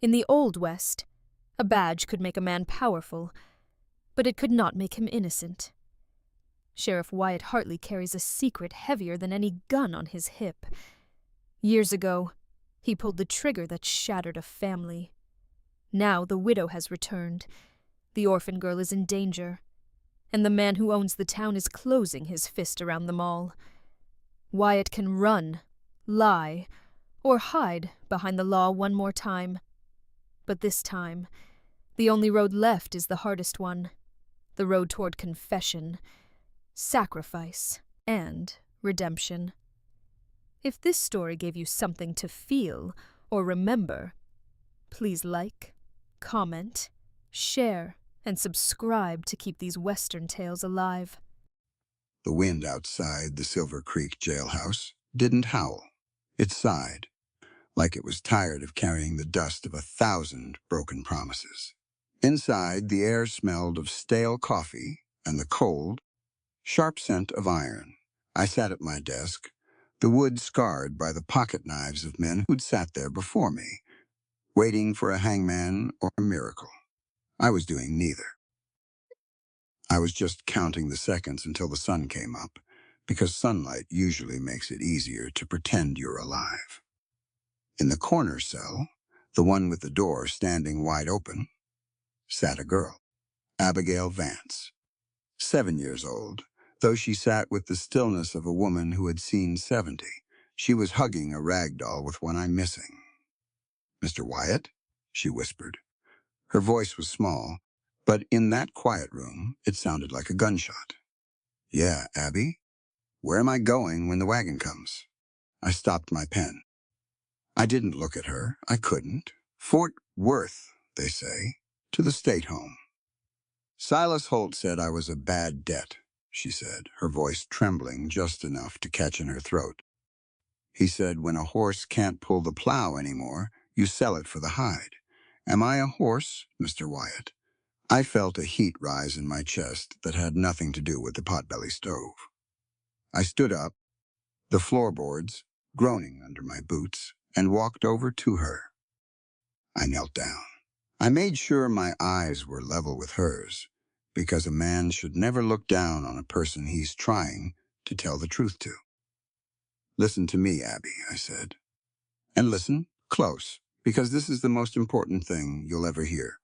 In the Old West, a badge could make a man powerful, but it could not make him innocent. Sheriff Wyatt Hartley carries a secret heavier than any gun on his hip. Years ago, he pulled the trigger that shattered a family. Now the widow has returned, the orphan girl is in danger, and the man who owns the town is closing his fist around them all. Wyatt can run, lie, or hide behind the law one more time. But this time, the only road left is the hardest one, the road toward confession, sacrifice, and redemption. If this story gave you something to feel or remember, please like, comment, share, and subscribe to keep these Western tales alive. The wind outside the Silver Creek jailhouse didn't howl. It sighed, like it was tired of carrying the dust of 1,000 broken promises. Inside, the air smelled of stale coffee and the cold, sharp scent of iron. I sat at my desk, the wood scarred by the pocket knives of men who'd sat there before me, waiting for a hangman or a miracle. I was doing neither. I was just counting the seconds until the sun came up, because sunlight usually makes it easier to pretend you're alive. In the corner cell, the one with the door standing wide open, sat a girl, Abigail Vance. 7 years old, though she sat with the stillness of a woman who had seen 70. She was hugging a rag doll with one eye missing. "Mr. Wyatt?" she whispered. Her voice was small, but in that quiet room, it sounded like a gunshot. "Yeah, Abby? Where am I going when the wagon comes?" I stopped my pen. I didn't look at her. I couldn't. Fort Worth, they say, to the state home. "Silas Holt said I was a bad debt," she said, her voice trembling just enough to catch in her throat. "He said when a horse can't pull the plow anymore, you sell it for the hide. Am I a horse, Mr. Wyatt?" I felt a heat rise in my chest that had nothing to do with the potbelly stove. I stood up, the floorboards groaning under my boots, and walked over to her. I knelt down. I made sure my eyes were level with hers, because a man should never look down on a person he's trying to tell the truth to. "Listen to me, Abby," I said. "And listen close, because this is the most important thing you'll ever hear.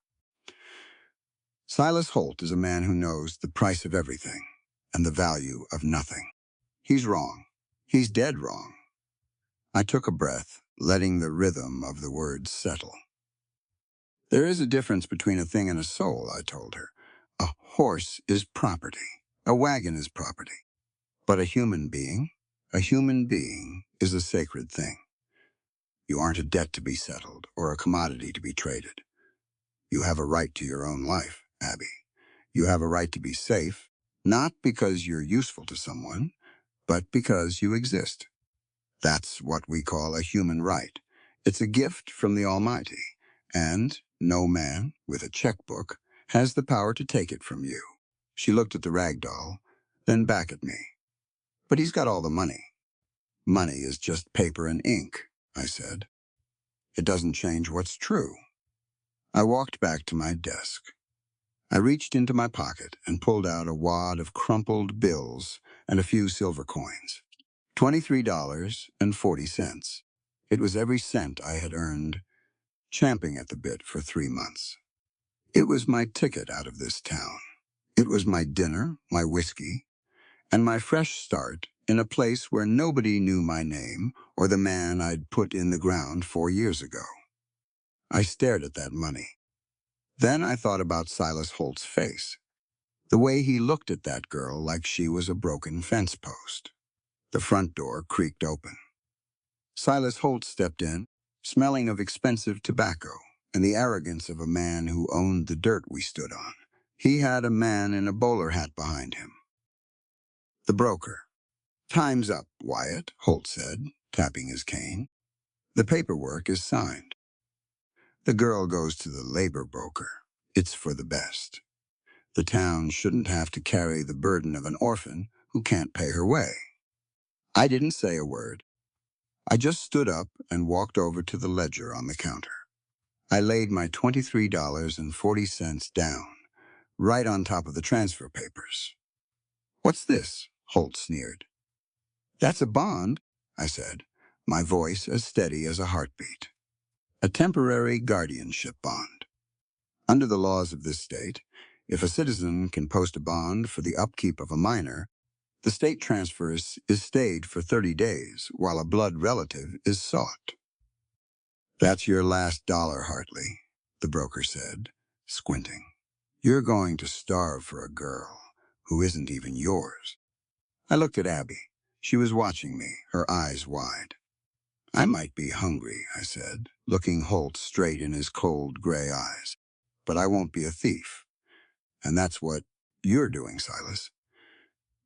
Silas Holt is a man who knows the price of everything and the value of nothing. He's wrong. He's dead wrong." I took a breath, letting the rhythm of the words settle. "There is a difference between a thing and a soul," I told her. "A horse is property. A wagon is property. But a human being is a sacred thing. You aren't a debt to be settled or a commodity to be traded. You have a right to your own life, Abby. You have a right to be safe, not because you're useful to someone, but because you exist. That's what we call a human right. It's a gift from the Almighty, and no man with a checkbook has the power to take it from you." She looked at the rag doll, then back at me. "But he's got all the money." "Money is just paper and ink," I said. "It doesn't change what's true." I walked back to my desk. I reached into my pocket and pulled out a wad of crumpled bills and a few silver coins. $23.40. It was every cent I had earned, champing at the bit for 3 months. It was my ticket out of this town. It was my dinner, my whiskey, and my fresh start in a place where nobody knew my name or the man I'd put in the ground 4 years ago. I stared at that money. Then I thought about Silas Holt's face, the way he looked at that girl like she was a broken fence post. The front door creaked open. Silas Holt stepped in, smelling of expensive tobacco and the arrogance of a man who owned the dirt we stood on. He had a man in a bowler hat behind him. The broker. "Time's up, Wyatt," Holt said, tapping his cane. "The paperwork is signed. The girl goes to the labor broker. It's for the best. The town shouldn't have to carry the burden of an orphan who can't pay her way." I didn't say a word. I just stood up and walked over to the ledger on the counter. I laid my $23.40 down, right on top of the transfer papers. "What's this?" Holt sneered. "That's a bond," I said, my voice as steady as a heartbeat. "A temporary guardianship bond. Under the laws of this state, if a citizen can post a bond for the upkeep of a minor, the state transfer is stayed for 30 days while a blood relative is sought." "That's your last dollar, Hartley," the broker said, squinting. "You're going to starve for a girl who isn't even yours." I looked at Abby. She was watching me, her eyes wide. "I might be hungry," I said, looking Holt straight in his cold gray eyes. "But I won't be a thief. And that's what you're doing, Silas.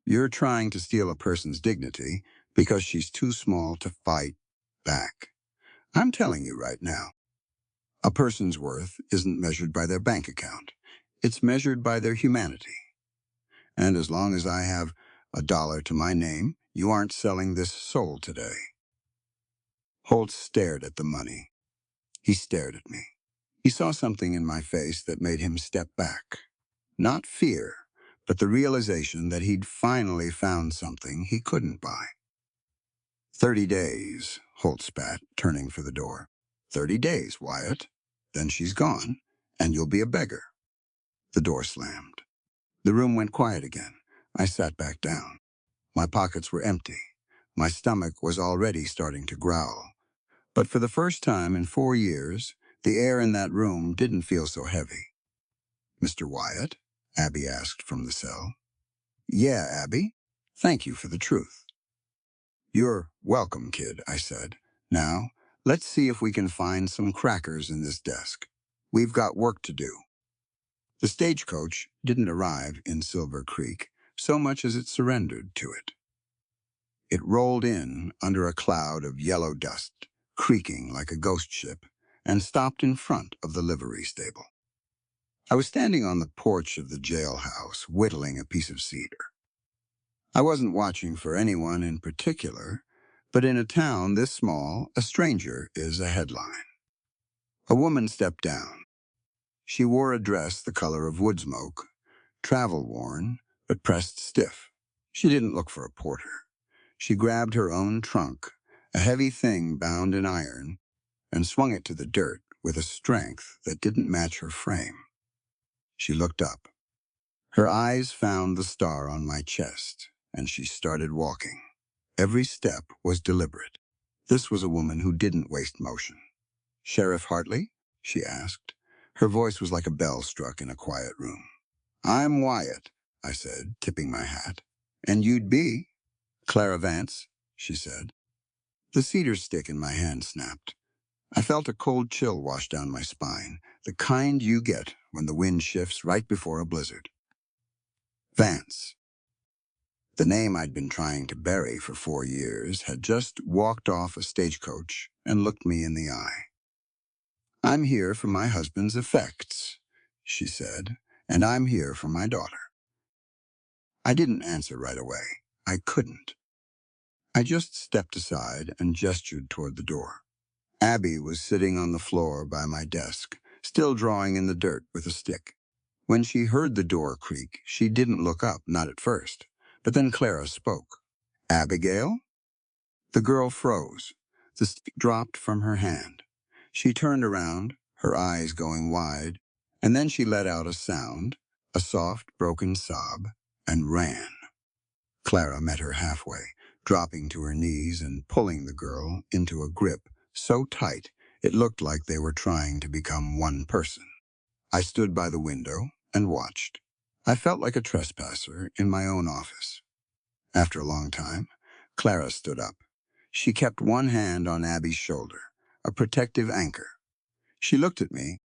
You're trying to steal a person's dignity because she's too small to fight back. I'm telling you right now, a person's worth isn't measured by their bank account. It's measured by their humanity. And as long as I have a dollar to my name, you aren't selling this soul today." Holt stared at the money. He stared at me. He saw something in my face that made him step back. Not fear, but the realization that he'd finally found something he couldn't buy. "30 days, Holt spat, turning for the door. 30 days, Wyatt. Then she's gone, and you'll be a beggar." The door slammed. The room went quiet again. I sat back down. My pockets were empty. My stomach was already starting to growl. But for the first time in 4 years, the air in that room didn't feel so heavy. "Mr. Wyatt?" Abby asked from the cell. "Yeah, Abby. Thank you for the truth." "You're welcome, kid," I said. "Now, let's see if we can find some crackers in this desk. We've got work to do." The stagecoach didn't arrive in Silver Creek so much as it surrendered to it. It rolled in under a cloud of yellow dust, creaking like a ghost ship, and stopped in front of the livery stable. I was standing on the porch of the jailhouse, whittling a piece of cedar. I wasn't watching for anyone in particular, but in a town this small, a stranger is a headline. A woman stepped down. She wore a dress the color of wood smoke, travel-worn, but pressed stiff. She didn't look for a porter. She grabbed her own trunk, a heavy thing bound in iron, and swung it to the dirt with a strength that didn't match her frame. She looked up. Her eyes found the star on my chest, and she started walking. Every step was deliberate. This was a woman who didn't waste motion. "Sheriff Hartley?" she asked. Her voice was like a bell struck in a quiet room. "I'm Wyatt," I said, tipping my hat. "And you'd be?" "Clara Vance," she said. The cedar stick in my hand snapped. I felt a cold chill wash down my spine, the kind you get when the wind shifts right before a blizzard. Vance. The name I'd been trying to bury for 4 years had just walked off a stagecoach and looked me in the eye. "I'm here for my husband's effects," she said, "and I'm here for my daughter." I didn't answer right away. I couldn't. I just stepped aside and gestured toward the door. Abby was sitting on the floor by my desk, still drawing in the dirt with a stick. When she heard the door creak, she didn't look up, not at first. But then Clara spoke. "Abigail?" The girl froze. The stick dropped from her hand. She turned around, her eyes going wide, and then she let out a sound, a soft, broken sob, and ran. Clara met her halfway, dropping to her knees and pulling the girl into a grip so tight it looked like they were trying to become one person. I stood by the window and watched. I felt like a trespasser in my own office. After a long time, Clara stood up. She kept one hand on Abby's shoulder, a protective anchor. She looked at me,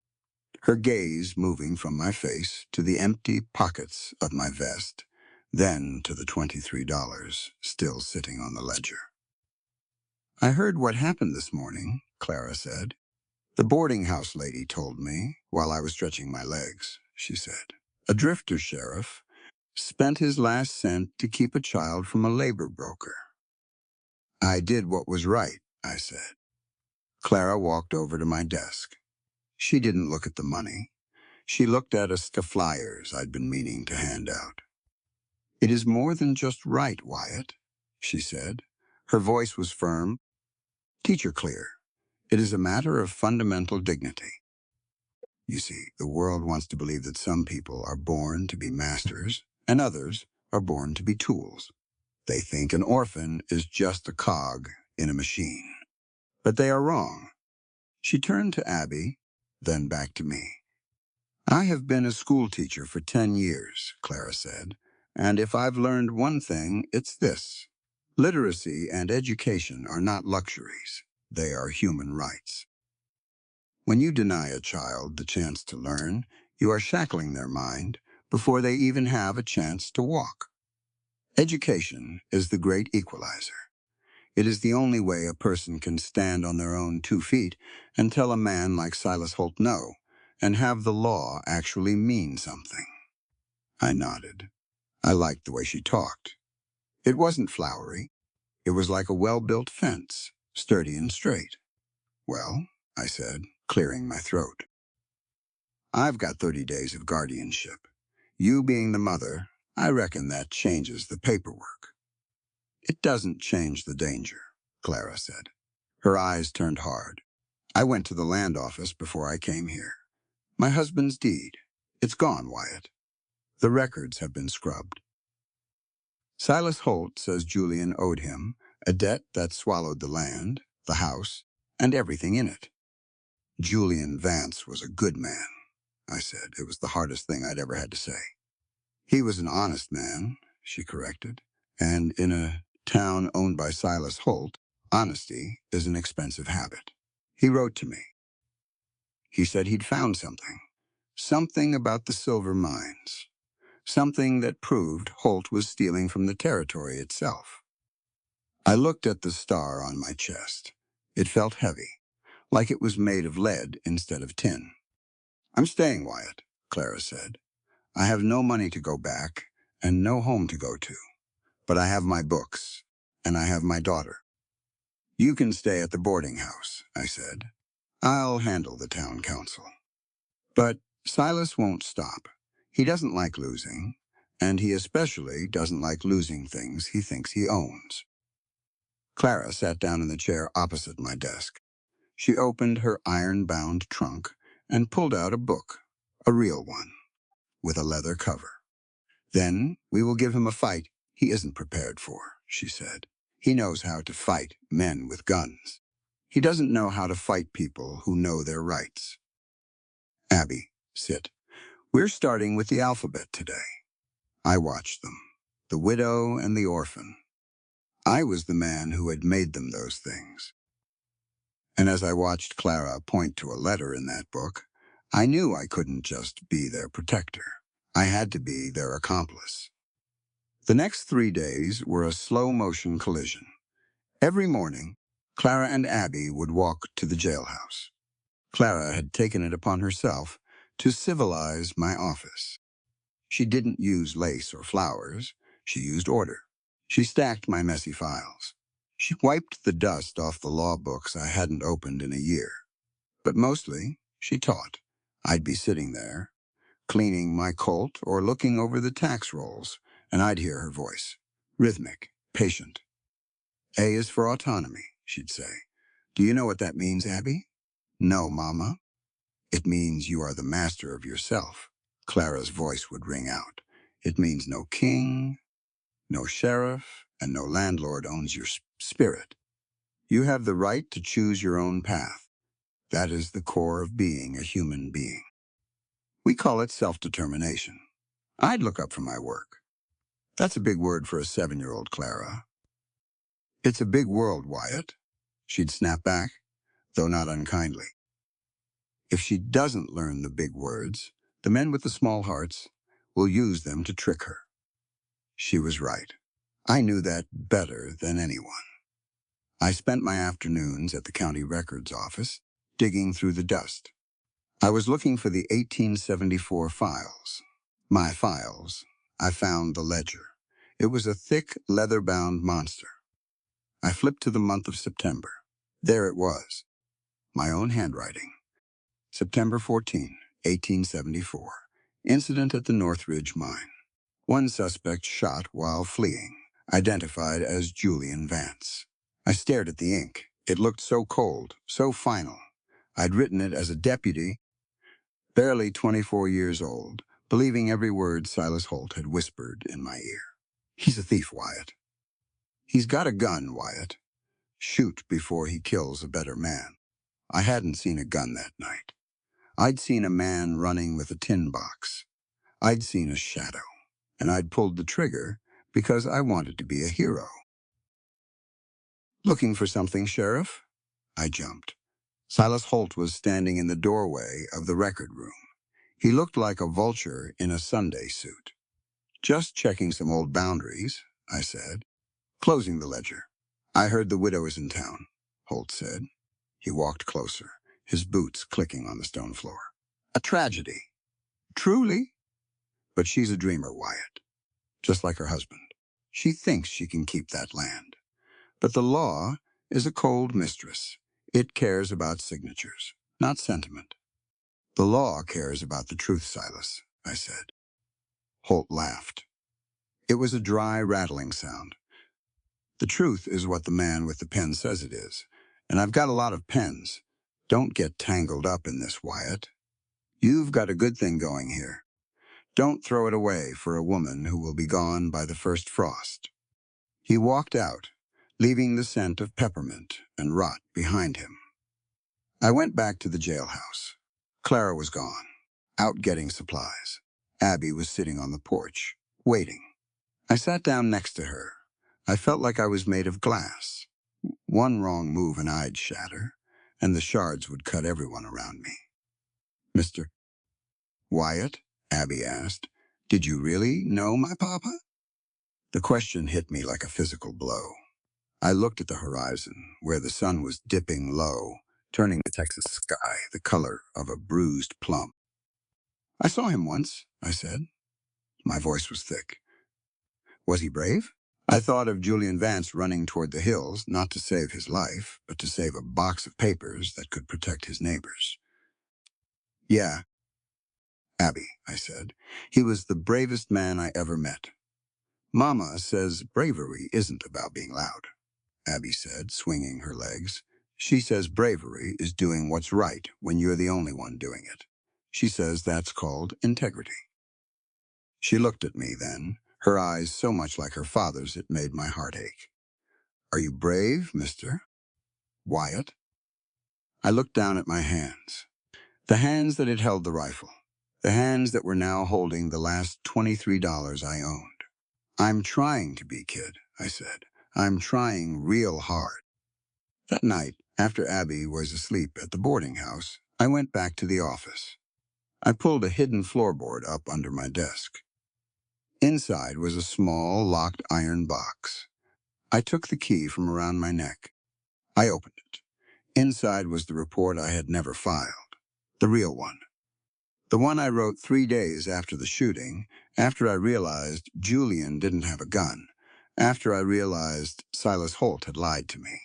her gaze moving from my face to the empty pockets of my vest, then to the $23 still sitting on the ledger. "I heard what happened this morning," Clara said. "The boarding house lady told me while I was stretching my legs," she said. "A drifter sheriff spent his last cent to keep a child from a labor broker." "I did what was right," I said. Clara walked over to my desk. She didn't look at the money. She looked at us to flyers I'd been meaning to hand out. "It is more than just right, Wyatt," she said. Her voice was firm, teacher clear. "It is a matter of fundamental dignity. You see, the world wants to believe that some people are born to be masters and others are born to be tools. They think an orphan is just a cog in a machine. But they are wrong." She turned to Abby, then back to me. "I have been a school teacher for 10 years, Clara said, and if I've learned one thing, it's this. Literacy and education are not luxuries. They are human rights. When you deny a child the chance to learn, you are shackling their mind before they even have a chance to walk. Education is the great equalizer. It is the only way a person can stand on their own 2 feet and tell a man like Silas Holt no, and have the law actually mean something." I nodded. I liked the way she talked. It wasn't flowery. It was like a well-built fence, sturdy and straight. "Well," I said, clearing my throat, "I've got 30 days of guardianship. You being the mother, I reckon that changes the paperwork." "It doesn't change the danger," Clara said. Her eyes turned hard. "I went to the land office before I came here. My husband's deed. It's gone, Wyatt. The records have been scrubbed. Silas Holt says Julian owed him a debt that swallowed the land, the house, and everything in it. Julian Vance was a good man," I said. It was the hardest thing I'd ever had to say. "He was an honest man," she corrected. "And in a town owned by Silas Holt, honesty is an expensive habit. He wrote to me. He said he'd found something. Something about the silver mines. Something that proved Holt was stealing from the territory itself." I looked at the star on my chest. It felt heavy, like it was made of lead instead of tin. "I'm staying, Wyatt," Clara said. "I have no money to go back and no home to go to. But I have my books, and I have my daughter." "You can stay at the boarding house," I said. "I'll handle the town council." But Silas won't stop. He doesn't like losing, and he especially doesn't like losing things he thinks he owns. Clara sat down in the chair opposite my desk. She opened her iron-bound trunk and pulled out a book, a real one, with a leather cover. "Then we will give him a fight he isn't prepared for," she said. "He knows how to fight men with guns. He doesn't know how to fight people who know their rights." "Abby, sit. We're starting with the alphabet today." I watched them, the widow and the orphan. I was the man who had made them those things. And as I watched Clara point to a letter in that book, I knew I couldn't just be their protector. I had to be their accomplice. The next 3 days were a slow-motion collision. Every morning, Clara and Abby would walk to the jailhouse. Clara had taken it upon herself to civilize my office. She didn't use lace or flowers. She used order. She stacked my messy files. She wiped the dust off the law books I hadn't opened in a year. But mostly, she taught. I'd be sitting there, cleaning my Colt or looking over the tax rolls, and I'd hear her voice, rhythmic, patient. "A is for autonomy," she'd say. "Do you know what that means, Abby?" "No, Mama." "It means you are the master of yourself." Clara's voice would ring out. "It means no king, no sheriff, and no landlord owns your spirit. You have the right to choose your own path. That is the core of being a human being. We call it self-determination. I'd look up from my work. That's a big word for a 7-year-old, Clara. It's a big world, Wyatt. She'd snap back, though not unkindly. If she doesn't learn the big words, the men with the small hearts will use them to trick her. She was right. I knew that better than anyone. I spent my afternoons at the county records office, digging through the dust. I was looking for the 1874 files. My files. I found the ledger. It was a thick, leather-bound monster. I flipped to the month of September. There it was. My own handwriting. September 14, 1874. Incident at the Northridge mine. One suspect shot while fleeing, identified as Julian Vance. I stared at the ink. It looked so cold, so final. I'd written it as a deputy, barely 24 years old, believing every word Silas Holt had whispered in my ear. He's a thief, Wyatt. He's got a gun, Wyatt. Shoot before he kills a better man. I hadn't seen a gun that night. I'd seen a man running with a tin box. I'd seen a shadow, and I'd pulled the trigger because I wanted to be a hero. Looking for something, Sheriff? I jumped. Silas Holt was standing in the doorway of the record room. He looked like a vulture in a Sunday suit. Just checking some old boundaries, I said. Closing the ledger. I heard the widow is in town, Holt said. He walked closer, his boots clicking on the stone floor. A tragedy. Truly. But she's a dreamer, Wyatt. Just like her husband. She thinks she can keep that land. But the law is a cold mistress. It cares about signatures, not sentiment. The law cares about the truth, Silas, I said. Holt laughed. It was a dry, rattling sound. The truth is what the man with the pen says it is, and I've got a lot of pens. Don't get tangled up in this, Wyatt. You've got a good thing going here. Don't throw it away for a woman who will be gone by the first frost. He walked out, leaving the scent of peppermint and rot behind him. I went back to the jailhouse. Clara was gone, out getting supplies. Abby was sitting on the porch, waiting. I sat down next to her. I felt like I was made of glass. One wrong move and I'd shatter, and the shards would cut everyone around me. Mr. Wyatt? Abby asked. Did you really know my papa? The question hit me like a physical blow. I looked at the horizon, where the sun was dipping low, turning the Texas sky the color of a bruised plum. I saw him once, I said. My voice was thick. Was he brave? I thought of Julian Vance running toward the hills, not to save his life, but to save a box of papers that could protect his neighbors. Yeah, Abby, I said. He was the bravest man I ever met. Mama says bravery isn't about being loud, Abby said, swinging her legs. She says bravery is doing what's right when you're the only one doing it. She says that's called integrity. She looked at me then, her eyes so much like her father's it made my heart ache. Are you brave, Mr. Wyatt? I looked down at my hands. The hands that had held the rifle. The hands that were now holding the last $23 I owned. I'm trying to be, kid, I said. I'm trying real hard. That night, after Abby was asleep at the boarding house, I went back to the office. I pulled a hidden floorboard up under my desk. Inside was a small, locked iron box. I took the key from around my neck. I opened it. Inside was the report I had never filed. The real one. The one I wrote 3 days after the shooting, after I realized Julian didn't have a gun, after I realized Silas Holt had lied to me.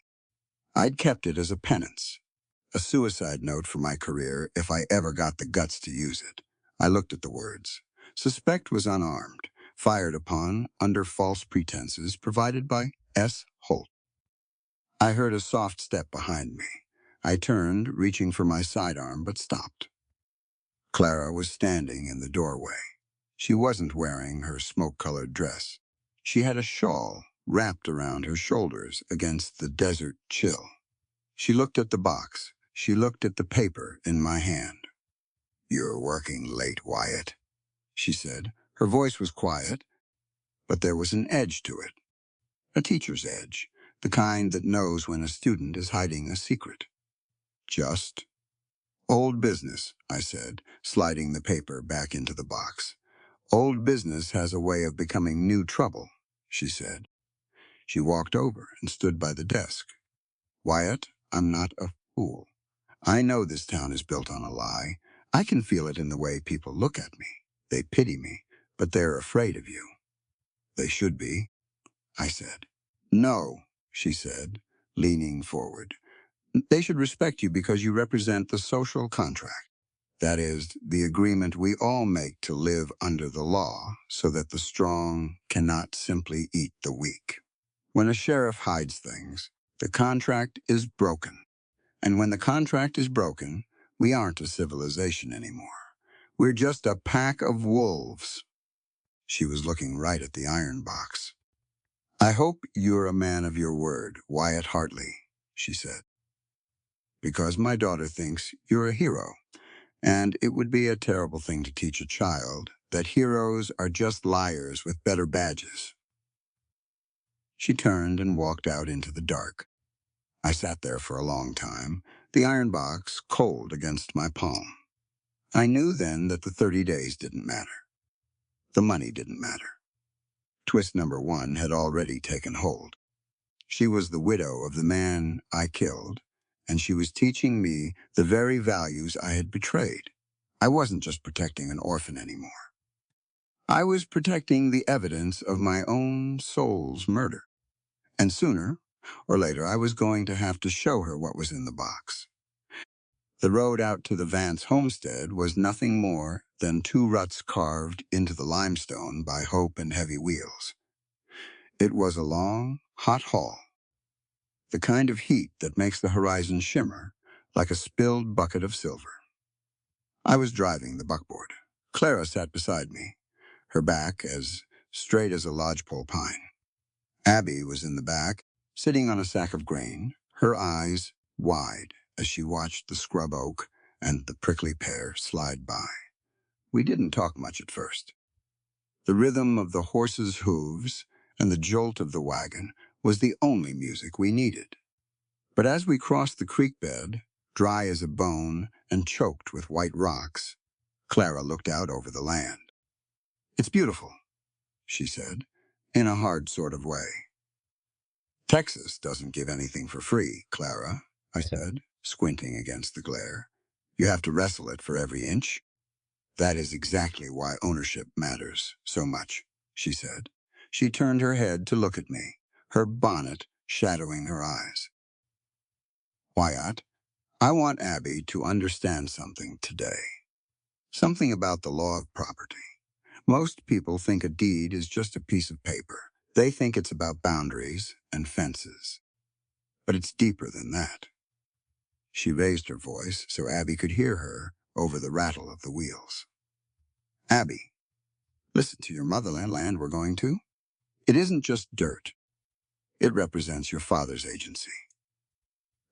I'd kept it as a penance, a suicide note for my career if I ever got the guts to use it. I looked at the words. Suspect was unarmed, fired upon under false pretenses provided by S. Holt. I heard a soft step behind me. I turned, reaching for my sidearm, but stopped. Clara was standing in the doorway. She wasn't wearing her smoke-colored dress. She had a shawl wrapped around her shoulders against the desert chill. She looked at the box. She looked at the paper in my hand. You're working late, Wyatt, she said. Her voice was quiet, but there was an edge to it. A teacher's edge, the kind that knows when a student is hiding a secret. Just old business, I said, sliding the paper back into the box. Old business has a way of becoming new trouble, she said. She walked over and stood by the desk. Wyatt, I'm not a fool. I know this town is built on a lie. I can feel it in the way people look at me. They pity me, but they're afraid of you. They should be, I said. No, she said, leaning forward. They should respect you because you represent the social contract. That is, the agreement we all make to live under the law so that the strong cannot simply eat the weak. When a sheriff hides things, the contract is broken. And when the contract is broken, we aren't a civilization anymore. We're just a pack of wolves. She was looking right at the iron box. I hope you're a man of your word, Wyatt Hartley, she said, because my daughter thinks you're a hero, and it would be a terrible thing to teach a child that heroes are just liars with better badges. She turned and walked out into the dark. I sat there for a long time, the iron box cold against my palm. I knew then that the 30 days didn't matter. The money didn't matter. Twist number one had already taken hold. She was the widow of the man I killed, and she was teaching me the very values I had betrayed. I wasn't just protecting an orphan anymore. I was protecting the evidence of my own soul's murder. And sooner or later, I was going to have to show her what was in the box. The road out to the Vance homestead was nothing more than 2 ruts carved into the limestone by Hope and heavy wheels. It was a long, hot haul, the kind of heat that makes the horizon shimmer like a spilled bucket of silver. I was driving the buckboard. Clara sat beside me, her back as straight as a lodgepole pine. Abby was in the back, sitting on a sack of grain, her eyes wide as she watched the scrub oak and the prickly pear slide by. We didn't talk much at first. The rhythm of the horse's hooves and the jolt of the wagon was the only music we needed. But as we crossed the creek bed, dry as a bone and choked with white rocks, Clara looked out over the land. "It's beautiful," she said, in a hard sort of way. "Texas doesn't give anything for free, Clara," I said, squinting against the glare. "You have to wrestle it for every inch." "That is exactly why ownership matters so much," she said. She turned her head to look at me, her bonnet shadowing her eyes. "Wyatt, I want Abby to understand something today. Something about the law of property. Most people think a deed is just a piece of paper. They think it's about boundaries and fences. But it's deeper than that." She raised her voice so Abby could hear her over the rattle of the wheels. "Abby, listen to your motherland land we're going to. It isn't just dirt. It represents your father's agency.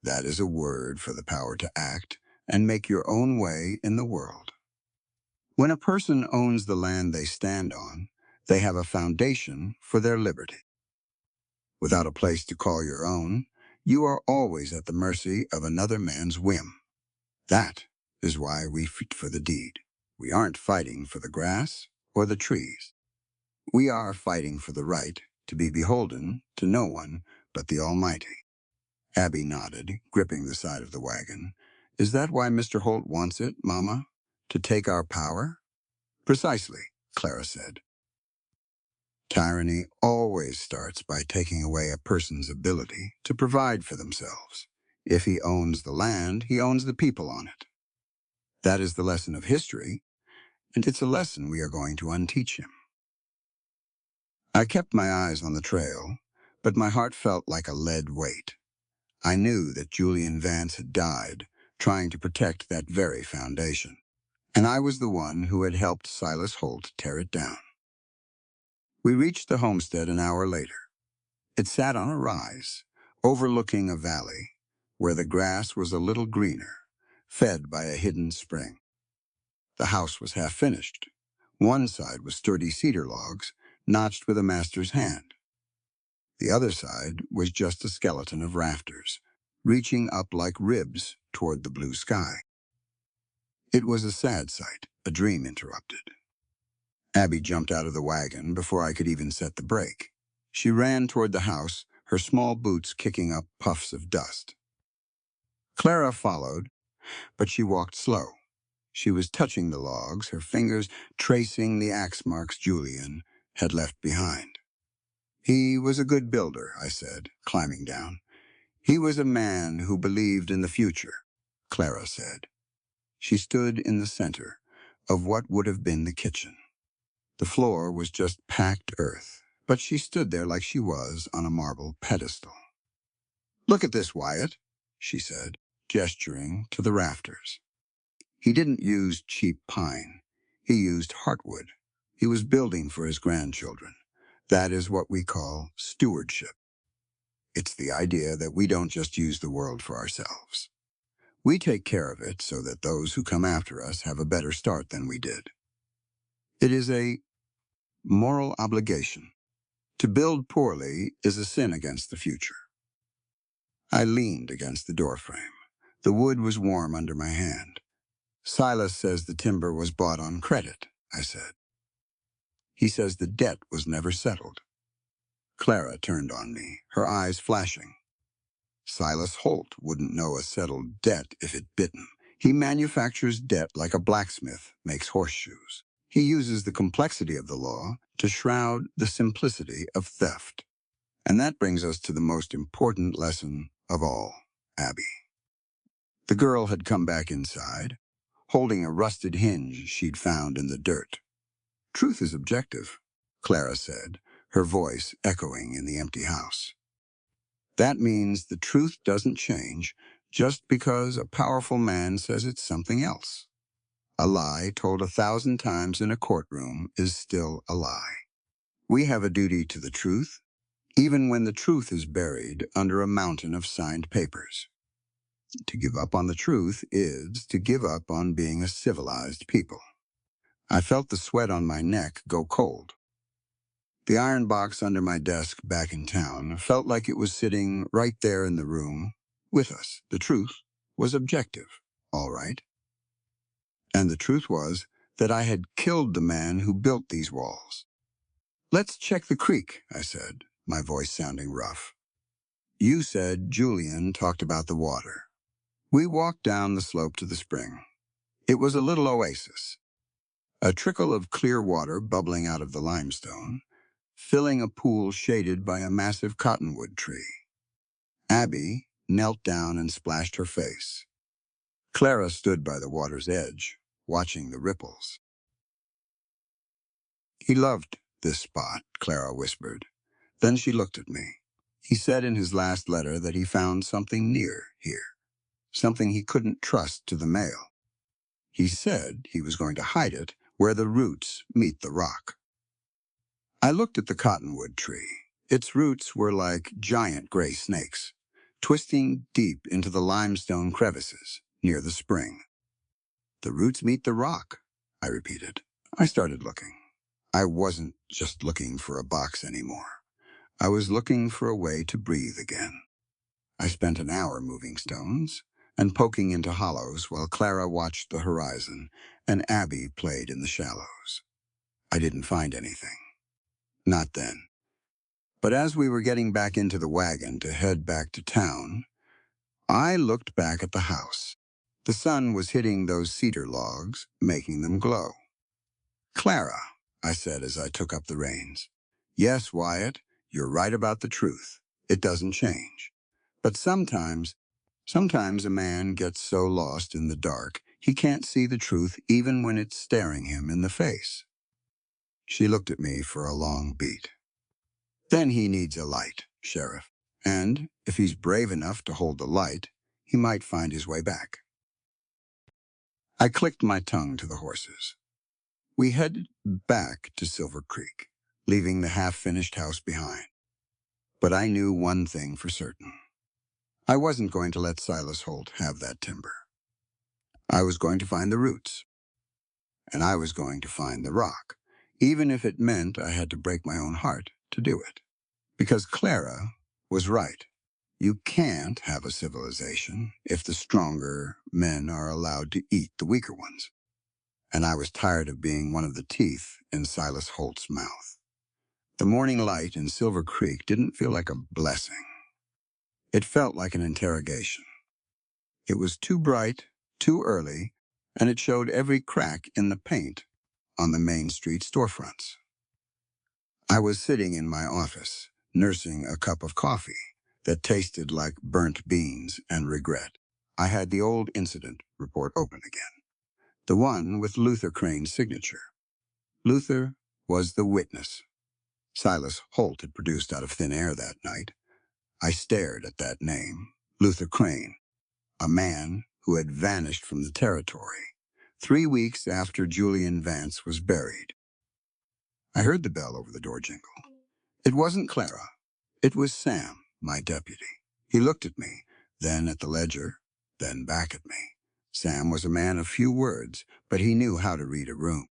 That is a word for the power to act and make your own way in the world. When a person owns the land they stand on, they have a foundation for their liberty. Without a place to call your own, you are always at the mercy of another man's whim. That is why we fight for the deed. We aren't fighting for the grass or the trees. We are fighting for the right to be beholden to no one but the Almighty." Abby nodded, gripping the side of the wagon. "Is that why Mr. Holt wants it, Mama? To take our power?" "Precisely," Clara said. "Tyranny always starts by taking away a person's ability to provide for themselves. If he owns the land, he owns the people on it. That is the lesson of history, and it's a lesson we are going to unteach him." I kept my eyes on the trail, but my heart felt like a lead weight. I knew that Julian Vance had died, trying to protect that very foundation, and I was the one who had helped Silas Holt tear it down. We reached the homestead an hour later. It sat on a rise, overlooking a valley, where the grass was a little greener, fed by a hidden spring. The house was half finished. One side was sturdy cedar logs, notched with a master's hand. The other side was just a skeleton of rafters, reaching up like ribs toward the blue sky. It was a sad sight, a dream interrupted. Abby jumped out of the wagon before I could even set the brake. She ran toward the house, her small boots kicking up puffs of dust. Clara followed, but she walked slow. She was touching the logs, her fingers tracing the axe marks Julian had left behind. "He was a good builder," I said, climbing down. "He was a man who believed in the future," Clara said. She stood in the center of what would have been the kitchen. The floor was just packed earth, but she stood there like she was on a marble pedestal. "Look at this, Wyatt," she said, gesturing to the rafters. He didn't use cheap pine. He used heartwood. He was building for his grandchildren. That is what we call stewardship. It's the idea that we don't just use the world for ourselves. We take care of it so that those who come after us have a better start than we did. It is a moral obligation. To build poorly is a sin against the future. I leaned against the doorframe. The wood was warm under my hand. "Silas says the timber was bought on credit," I said. "He says the debt was never settled." Clara turned on me, her eyes flashing. "Silas Holt wouldn't know a settled debt if it bit him. He manufactures debt like a blacksmith makes horseshoes. He uses the complexity of the law to shroud the simplicity of theft. And that brings us to the most important lesson of all, Abby." The girl had come back inside, holding a rusted hinge she'd found in the dirt. "Truth is objective," Clara said, her voice echoing in the empty house. "That means the truth doesn't change just because a powerful man says it's something else. A lie told 1,000 times in a courtroom is still a lie. We have a duty to the truth, even when the truth is buried under a mountain of signed papers. To give up on the truth is to give up on being a civilized people." I felt the sweat on my neck go cold. The iron box under my desk back in town felt like it was sitting right there in the room with us. The truth was objective, all right. And the truth was that I had killed the man who built these walls. "Let's check the creek," I said, my voice sounding rough. "You said Julian talked about the water." We walked down the slope to the spring. It was a little oasis, a trickle of clear water bubbling out of the limestone, filling a pool shaded by a massive cottonwood tree. Abby knelt down and splashed her face. Clara stood by the water's edge, watching the ripples. "He loved this spot," Clara whispered. Then she looked at me. "He said in his last letter that he found something near here, something he couldn't trust to the mail. He said he was going to hide it where the roots meet the rock." I looked at the cottonwood tree. Its roots were like giant gray snakes, twisting deep into the limestone crevices near the spring. "The roots meet the rock," I repeated. I started looking. I wasn't just looking for a box anymore. I was looking for a way to breathe again. I spent an hour moving stones and poking into hollows while Clara watched the horizon and Abby played in the shallows. I didn't find anything. Not then. But as we were getting back into the wagon to head back to town, I looked back at the house. The sun was hitting those cedar logs, making them glow. "Clara," I said as I took up the reins. "Yes, Wyatt, you're right about the truth. It doesn't change. But sometimes a man gets so lost in the dark, he can't see the truth even when it's staring him in the face." She looked at me for a long beat. "Then he needs a light, Sheriff. And if he's brave enough to hold the light, he might find his way back." I clicked my tongue to the horses. We headed back to Silver Creek, leaving the half-finished house behind. But I knew one thing for certain. I wasn't going to let Silas Holt have that timber. I was going to find the roots, and I was going to find the rock, even if it meant I had to break my own heart to do it. Because Clara was right. You can't have a civilization if the stronger men are allowed to eat the weaker ones. And I was tired of being one of the teeth in Silas Holt's mouth. The morning light in Silver Creek didn't feel like a blessing. It felt like an interrogation. It was too bright, too early, and it showed every crack in the paint on the Main Street storefronts. I was sitting in my office, nursing a cup of coffee that tasted like burnt beans and regret. I had the old incident report open again. The one with Luther Crane's signature. Luther was the witness Silas Holt had produced out of thin air that night. I stared at that name, Luther Crane, a man who had vanished from the territory 3 weeks after Julian Vance was buried. I heard the bell over the door jingle. It wasn't Clara. It was Sam, my deputy. He looked at me, then at the ledger, then back at me. Sam was a man of few words, but he knew how to read a room.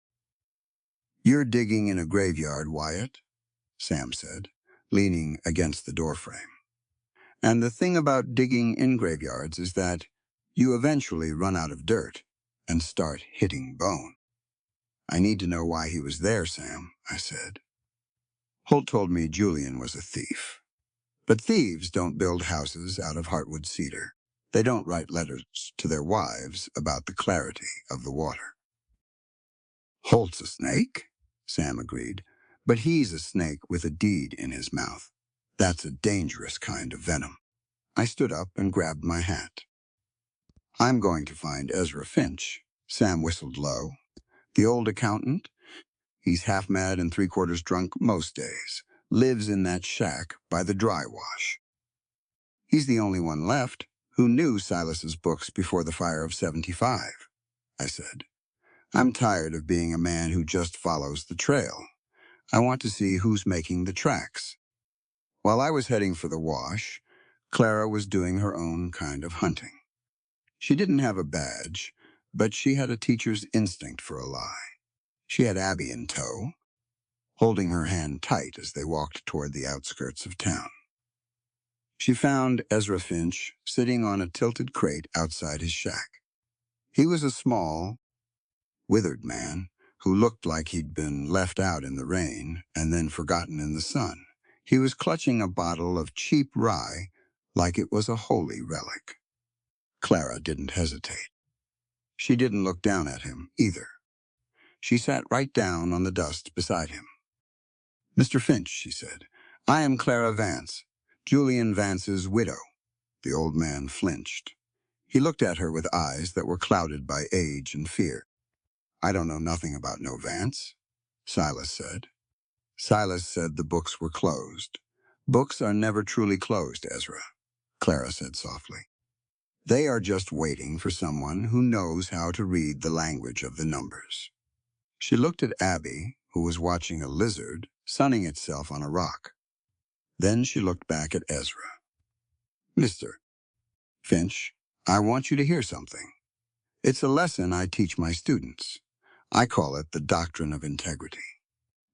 "You're digging in a graveyard, Wyatt," Sam said, leaning against the doorframe. "And the thing about digging in graveyards is that you eventually run out of dirt and start hitting bone." "I need to know why he was there, Sam," I said. "Holt told me Julian was a thief. But thieves don't build houses out of heartwood cedar. They don't write letters to their wives about the clarity of the water." "Holt's a snake," Sam agreed. "But he's a snake with a deed in his mouth. That's a dangerous kind of venom." I stood up and grabbed my hat. "I'm going to find Ezra Finch." Sam whistled low. "The old accountant? He's half mad and three-quarters drunk most days. Lives in that shack by the dry wash. He's the only one left who knew Silas's books before the fire of '75, I said. "I'm tired of being a man who just follows the trail. I want to see who's making the tracks." While I was heading for the wash, Clara was doing her own kind of hunting. She didn't have a badge, but she had a teacher's instinct for a lie. She had Abby in tow, holding her hand tight as they walked toward the outskirts of town. She found Ezra Finch sitting on a tilted crate outside his shack. He was a small, withered man who looked like he'd been left out in the rain and then forgotten in the sun. He was clutching a bottle of cheap rye like it was a holy relic. Clara didn't hesitate. She didn't look down at him either. She sat right down on the dust beside him. "Mr. Finch," she said, "I am Clara Vance, Julian Vance's widow." The old man flinched. He looked at her with eyes that were clouded by age and fear. "I don't know nothing about no Vance," Silas said. Silas said the books were closed. "Books are never truly closed, Ezra," Clara said softly. "They are just waiting for someone who knows how to read the language of the numbers." She looked at Abby, who was watching a lizard sunning itself on a rock. Then she looked back at Ezra. "Mr. Finch, I want you to hear something. It's a lesson I teach my students. I call it the doctrine of integrity.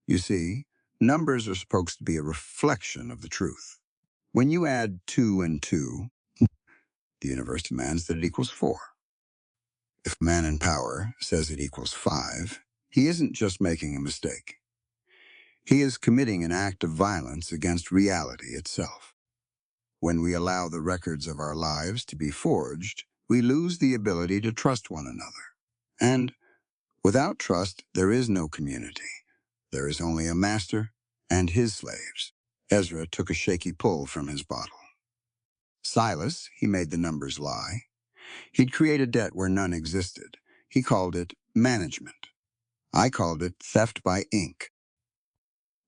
You see, numbers are supposed to be a reflection of the truth. When you add 2 and 2, the universe demands that it equals 4. If a man in power says it equals 5, he isn't just making a mistake. He is committing an act of violence against reality itself. When we allow the records of our lives to be forged, we lose the ability to trust one another. And without trust, there is no community. There is only a master and his slaves." Ezra took a shaky pull from his bottle. "Silas, he made the numbers lie. He'd create a debt where none existed. He called it management. I called it theft by ink."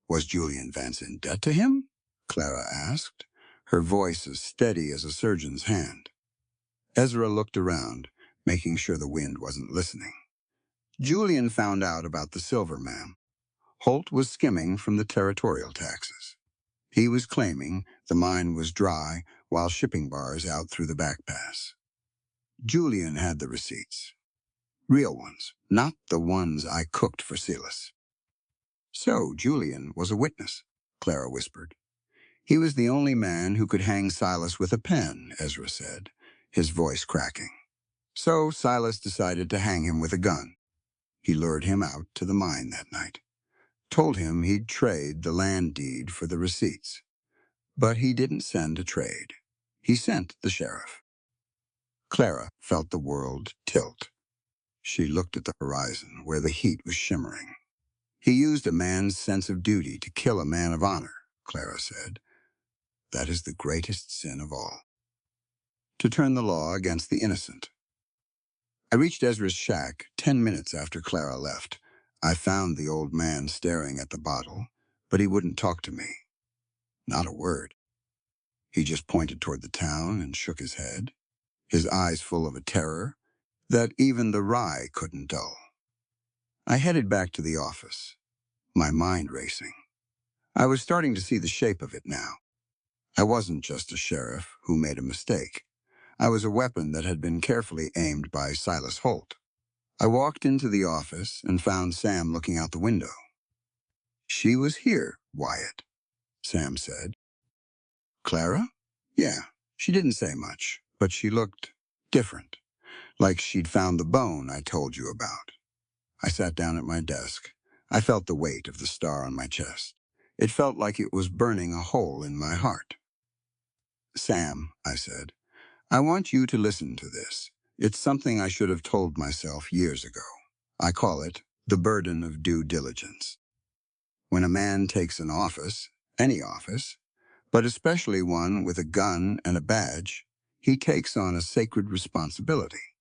"Was Julian Vance in debt to him?" Clara asked, her voice as steady as a surgeon's hand. Ezra looked around, making sure the wind wasn't listening. "Julian found out about the silver, ma'am. Holt was skimming from the territorial taxes. He was claiming the mine was dry while shipping bars out through the back pass. Julian had the receipts. Real ones, not the ones I cooked for Silas." "So Julian was a witness," Clara whispered. "He was the only man who could hang Silas with a pen," Ezra said, his voice cracking. "So Silas decided to hang him with a gun. He lured him out to the mine that night. Told him he'd trade the land deed for the receipts. But he didn't send a trade. He sent the sheriff." Clara felt the world tilt. She looked at the horizon where the heat was shimmering. "He used a man's sense of duty to kill a man of honor," Clara said. "That is the greatest sin of all. To turn the law against the innocent." I reached Ezra's shack 10 minutes after Clara left. I found the old man staring at the bottle, but he wouldn't talk to me. Not a word. He just pointed toward the town and shook his head, his eyes full of a terror that even the rye couldn't dull. I headed back to the office, my mind racing. I was starting to see the shape of it now. I wasn't just a sheriff who made a mistake. I was a weapon that had been carefully aimed by Silas Holt. I walked into the office and found Sam looking out the window. "She was here, Wyatt," Sam said. "Clara?" "Yeah." She didn't say much, but she looked different, like she'd found the bone I told you about. I sat down at my desk. I felt the weight of the star on my chest. It felt like it was burning a hole in my heart. "Sam," I said, "I want you to listen to this. It's something I should have told myself years ago. I call it the burden of due diligence. When a man takes an office, any office, but especially one with a gun and a badge, he takes on a sacred responsibility.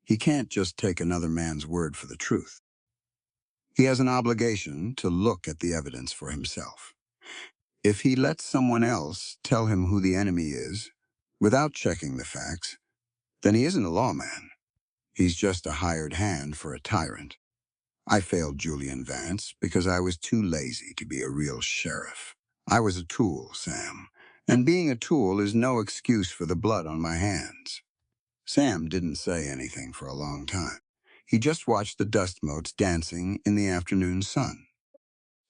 He can't just take another man's word for the truth. He has an obligation to look at the evidence for himself. If he lets someone else tell him who the enemy is, without checking the facts, then he isn't a lawman. He's just a hired hand for a tyrant. I failed Julian Vance because I was too lazy to be a real sheriff. I was a tool, Sam, and being a tool is no excuse for the blood on my hands." Sam didn't say anything for a long time. He just watched the dust motes dancing in the afternoon sun.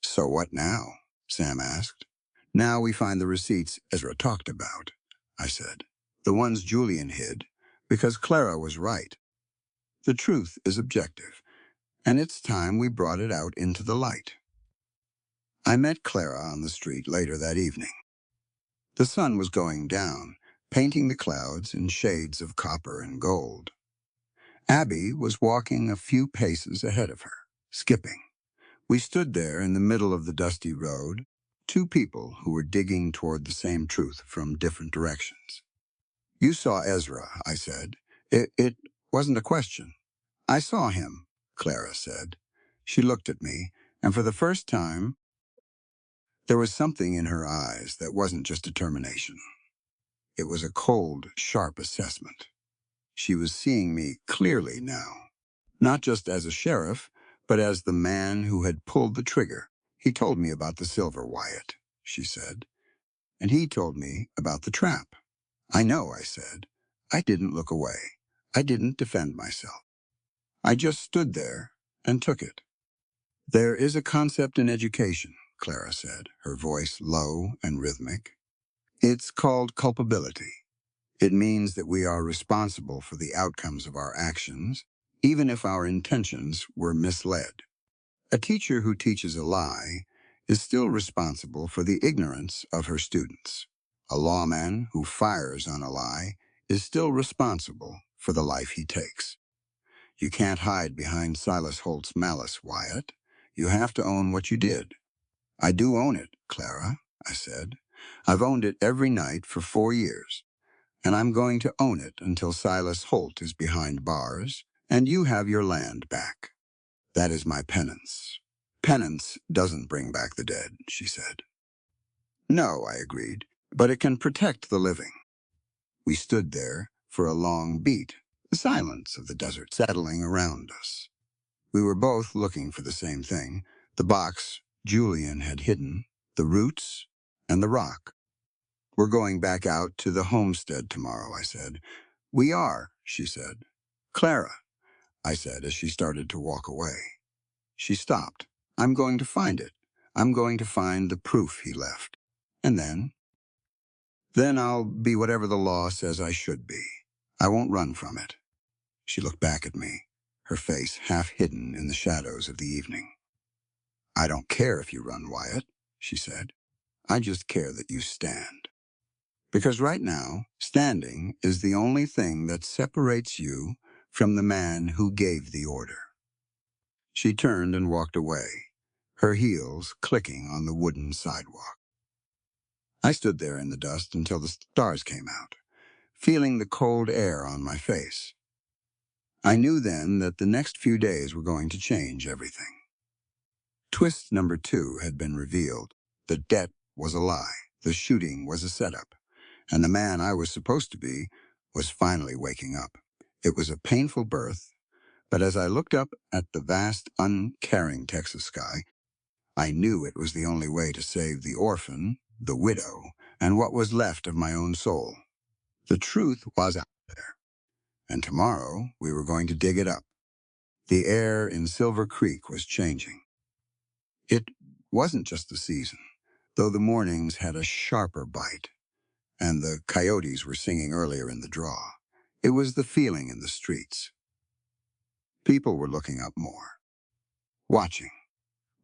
"So what now?" Sam asked. "Now we find the receipts Ezra talked about," I said. "The ones Julian hid, because Clara was right. The truth is objective, and it's time we brought it out into the light." I met Clara on the street later that evening. The sun was going down, painting the clouds in shades of copper and gold. Abby was walking a few paces ahead of her, skipping. We stood there in the middle of the dusty road, two people who were digging toward the same truth from different directions. "You saw Ezra," I said. It wasn't a question." "I saw him," Clara said. She looked at me, and for the first time, there was something in her eyes that wasn't just determination. It was a cold, sharp assessment. She was seeing me clearly now, not just as a sheriff, but as the man who had pulled the trigger. "He told me about the silver, Wyatt," she said, "and he told me about the trap." "I know," I said. I didn't look away. I didn't defend myself. I just stood there and took it. "There is a concept in education," Clara said, her voice low and rhythmic. "It's called culpability. It means that we are responsible for the outcomes of our actions, even if our intentions were misled. A teacher who teaches a lie is still responsible for the ignorance of her students. A lawman who fires on a lie is still responsible for the life he takes. You can't hide behind Silas Holt's malice, Wyatt. You have to own what you did." "I do own it, Clara," I said. "I've owned it every night for 4 years. And I'm going to own it until Silas Holt is behind bars and you have your land back. That is my penance." "Penance doesn't bring back the dead," she said. "No," I agreed, "but it can protect the living." We stood there for a long beat, the silence of the desert settling around us. We were both looking for the same thing, the box Julian had hidden, the roots, and the rock. "We're going back out to the homestead tomorrow," I said. "We are," she said. "Clara," I said as she started to walk away. She stopped. "I'm going to find it. I'm going to find the proof he left. And then I'll be whatever the law says I should be. I won't run from it." She looked back at me, her face half hidden in the shadows of the evening. "I don't care if you run, Wyatt," she said. "I just care that you stand. Because right now, standing is the only thing that separates you from the man who gave the order." She turned and walked away, her heels clicking on the wooden sidewalk. I stood there in the dust until the stars came out, feeling the cold air on my face. I knew then that the next few days were going to change everything. Twist number 2 had been revealed. The debt was a lie, the shooting was a setup, and the man I was supposed to be was finally waking up. It was a painful birth, but as I looked up at the vast, uncaring Texas sky, I knew it was the only way to save the orphan, the widow, and what was left of my own soul. The truth was out there, and tomorrow we were going to dig it up. The air in Silver Creek was changing. It wasn't just the season, though the mornings had a sharper bite, and the coyotes were singing earlier in the draw. It was the feeling in the streets. People were looking up more, watching,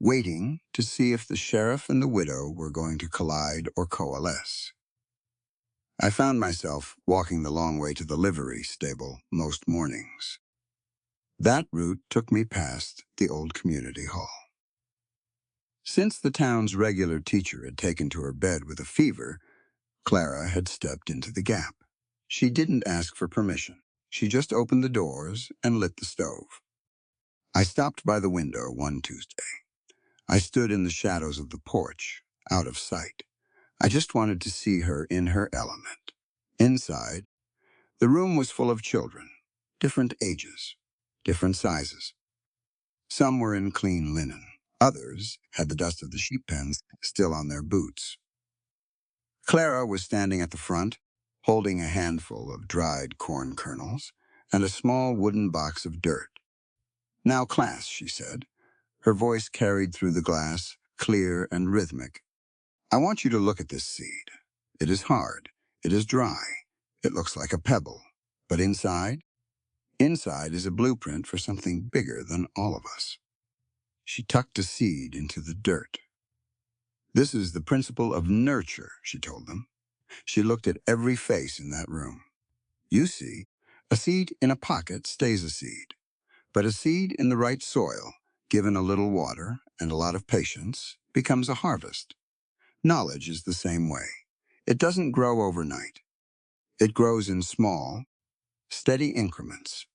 waiting to see if the sheriff and the widow were going to collide or coalesce. I found myself walking the long way to the livery stable most mornings. That route took me past the old community hall. Since the town's regular teacher had taken to her bed with a fever, Clara had stepped into the gap. She didn't ask for permission. She just opened the doors and lit the stove. I stopped by the window one Tuesday. I stood in the shadows of the porch, out of sight. I just wanted to see her in her element. Inside, the room was full of children, different ages, different sizes. Some were in clean linen. Others had the dust of the sheep pens still on their boots. Clara was standing at the front, holding a handful of dried corn kernels and a small wooden box of dirt. "Now, class," she said. Her voice carried through the glass, clear and rhythmic. "I want you to look at this seed. It is hard. It is dry. It looks like a pebble. But inside is a blueprint for something bigger than all of us." She tucked a seed into the dirt. "This is the principle of nurture," she told them. She looked at every face in that room. "You see, a seed in a pocket stays a seed. But a seed in the right soil, given a little water and a lot of patience, becomes a harvest. Knowledge is the same way. It doesn't grow overnight. It grows in small, steady increments.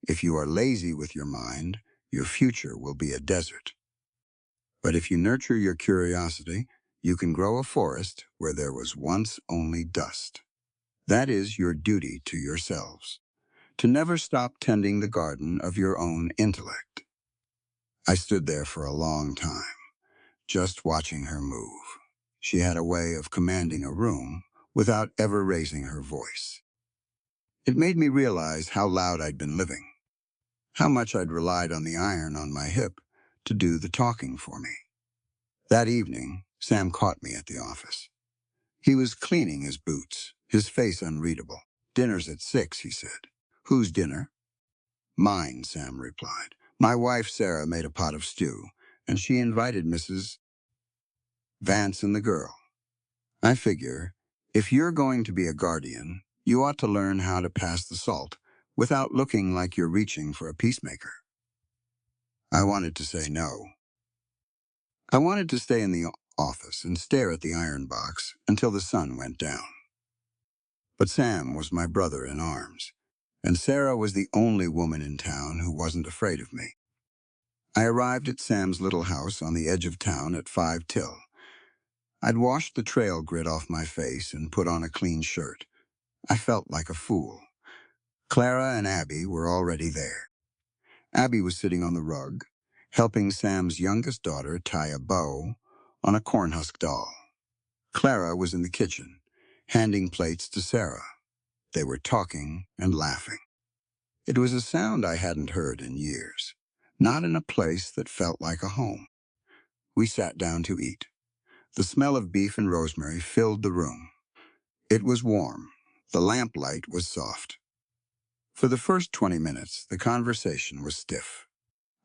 If you are lazy with your mind, your future will be a desert. But if you nurture your curiosity, you can grow a forest where there was once only dust. That is your duty to yourselves, to never stop tending the garden of your own intellect." I stood there for a long time, just watching her move. She had a way of commanding a room without ever raising her voice. It made me realize how loud I'd been living, how much I'd relied on the iron on my hip to do the talking for me. That evening, Sam caught me at the office. He was cleaning his boots, his face unreadable. "Dinner's at 6, he said. "Whose dinner?" "Mine," Sam replied. "My wife, Sarah, made a pot of stew, and she invited Mrs. Vance and the girl. I figure, if you're going to be a guardian, you ought to learn how to pass the salt without looking like you're reaching for a peacemaker." I wanted to say no. I wanted to stay in the office and stare at the iron box until the sun went down. But Sam was my brother in arms, and Sarah was the only woman in town who wasn't afraid of me. I arrived at Sam's little house on the edge of town at 5 till. I'd washed the trail grit off my face and put on a clean shirt. I felt like a fool. Clara and Abby were already there. Abby was sitting on the rug, helping Sam's youngest daughter tie a bow on a cornhusk doll. Clara was in the kitchen, handing plates to Sarah. They were talking and laughing. It was a sound I hadn't heard in years, not in a place that felt like a home. We sat down to eat. The smell of beef and rosemary filled the room. It was warm. The lamplight was soft. For the first 20 minutes, the conversation was stiff.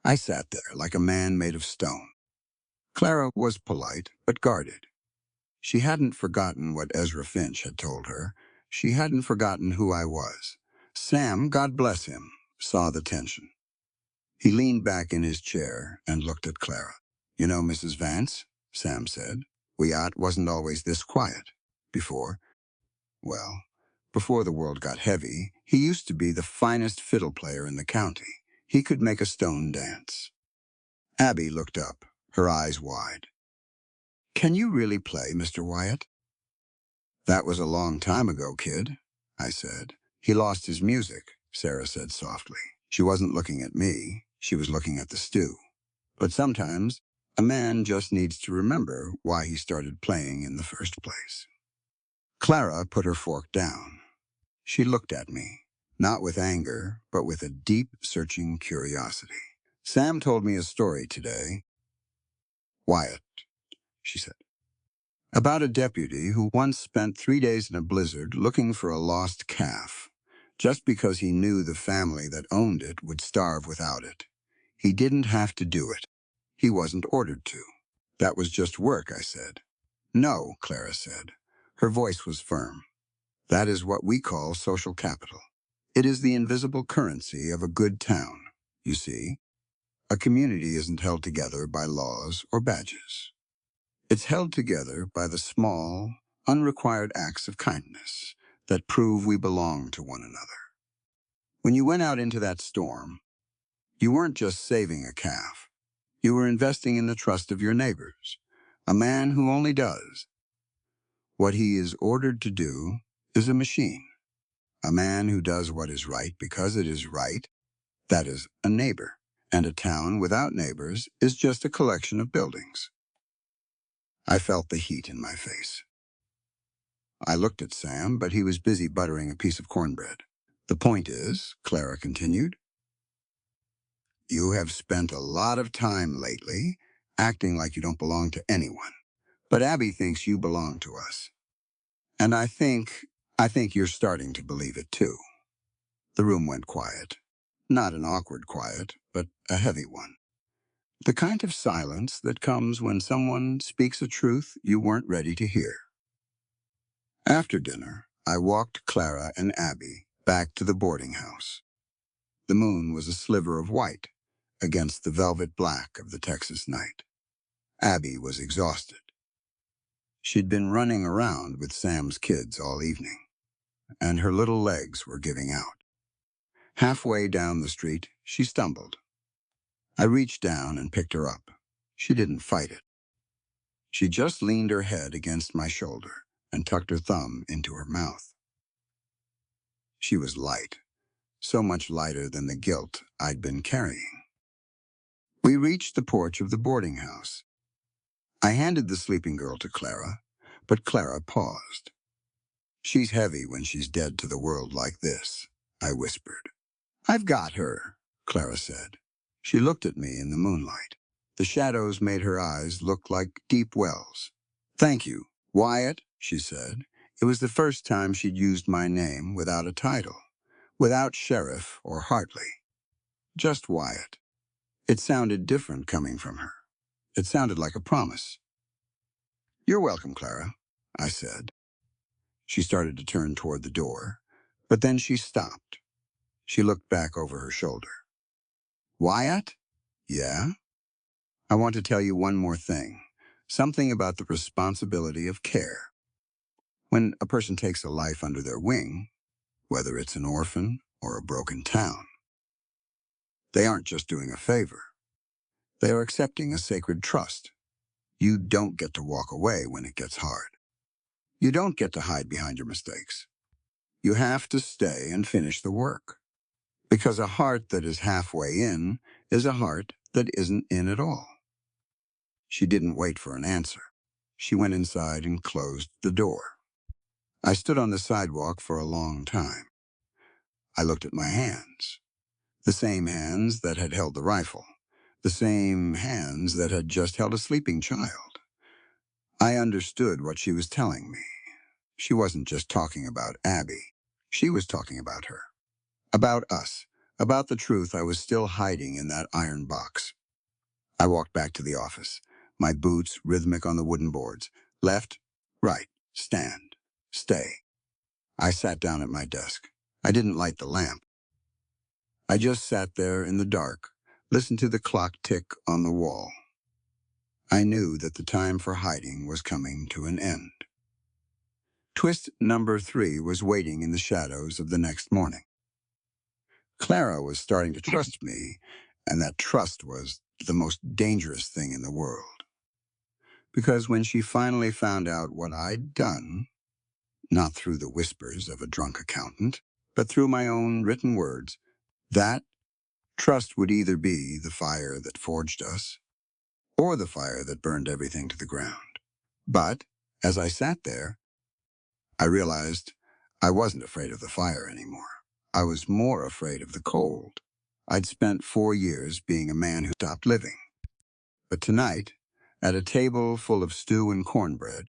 I sat there like a man made of stone. Clara was polite, but guarded. She hadn't forgotten what Ezra Finch had told her. She hadn't forgotten who I was. Sam, God bless him, saw the tension. He leaned back in his chair and looked at Clara. "You know, Mrs. Vance," Sam said, "Wyatt wasn't always this quiet. Before, well, before the world got heavy, He used to be the finest fiddle player in the county. He could make a stone dance. Abby looked up, her eyes wide. Can you really play, Mr. Wyatt? That was a long time ago, kid, I said. He lost his music, Sarah said softly. She wasn't looking at me. She was looking at the stew. But sometimes, a man just needs to remember why he started playing in the first place. Clara put her fork down. She looked at me, not with anger, but with a deep, searching curiosity. Sam told me a story today. Wyatt, she said, about a deputy who once spent 3 days in a blizzard looking for a lost calf, just because he knew the family that owned it would starve without it. He didn't have to do it. He wasn't ordered to. That was just work, I said. No, Clara said. Her voice was firm. That is what we call social capital. It is the invisible currency of a good town. You see, a community isn't held together by laws or badges. It's held together by the small, unrequired acts of kindness that prove we belong to one another. When you went out into that storm, you weren't just saving a calf. You were investing in the trust of your neighbors. A man who only does what he is ordered to do is a machine. A man who does what is right because it is right, that is a neighbor. And a town without neighbors is just a collection of buildings. I felt the heat in my face. I looked at Sam, but he was busy buttering a piece of cornbread. The point is, Clara continued, you have spent a lot of time lately acting like you don't belong to anyone. But Abby thinks you belong to us. And I think you're starting to believe it too. The room went quiet. Not an awkward quiet, but a heavy one. The kind of silence that comes when someone speaks a truth you weren't ready to hear. After dinner, I walked Clara and Abby back to the boarding house. The moon was a sliver of white against the velvet black of the Texas night. Abby was exhausted. She'd been running around with Sam's kids all evening, and her little legs were giving out. Halfway down the street, she stumbled. I reached down and picked her up. She didn't fight it. She just leaned her head against my shoulder and tucked her thumb into her mouth. She was light, so much lighter than the guilt I'd been carrying. We reached the porch of the boarding house. I handed the sleeping girl to Clara, but Clara paused. She's heavy when she's dead to the world like this, I whispered. I've got her, Clara said. She looked at me in the moonlight. The shadows made her eyes look like deep wells. Thank you, Wyatt, she said. It was the first time she'd used my name without a title, without Sheriff or Hartley. Just Wyatt. It sounded different coming from her. It sounded like a promise. You're welcome, Clara, I said. She started to turn toward the door, but then she stopped. She looked back over her shoulder. Wyatt? Yeah? I want to tell you one more thing. Something about the responsibility of care. When a person takes a life under their wing, whether it's an orphan or a broken town, they aren't just doing a favor. They are accepting a sacred trust. You don't get to walk away when it gets hard. You don't get to hide behind your mistakes. You have to stay and finish the work. Because a heart that is halfway in is a heart that isn't in at all. She didn't wait for an answer. She went inside and closed the door. I stood on the sidewalk for a long time. I looked at my hands. The same hands that had held the rifle. The same hands that had just held a sleeping child. I understood what she was telling me. She wasn't just talking about Abby. She was talking about her. About us. About the truth I was still hiding in that iron box. I walked back to the office, my boots rhythmic on the wooden boards. Left, right, stand, stay. I sat down at my desk. I didn't light the lamp. I just sat there in the dark, listened to the clock tick on the wall. I knew that the time for hiding was coming to an end. Twist number 3 was waiting in the shadows of the next morning. Clara was starting to trust me, and that trust was the most dangerous thing in the world. Because when she finally found out what I'd done, not through the whispers of a drunk accountant, but through my own written words, that trust would either be the fire that forged us, or the fire that burned everything to the ground. But, as I sat there, I realized I wasn't afraid of the fire anymore. I was more afraid of the cold. I'd spent 4 years being a man who stopped living. But tonight, at a table full of stew and cornbread,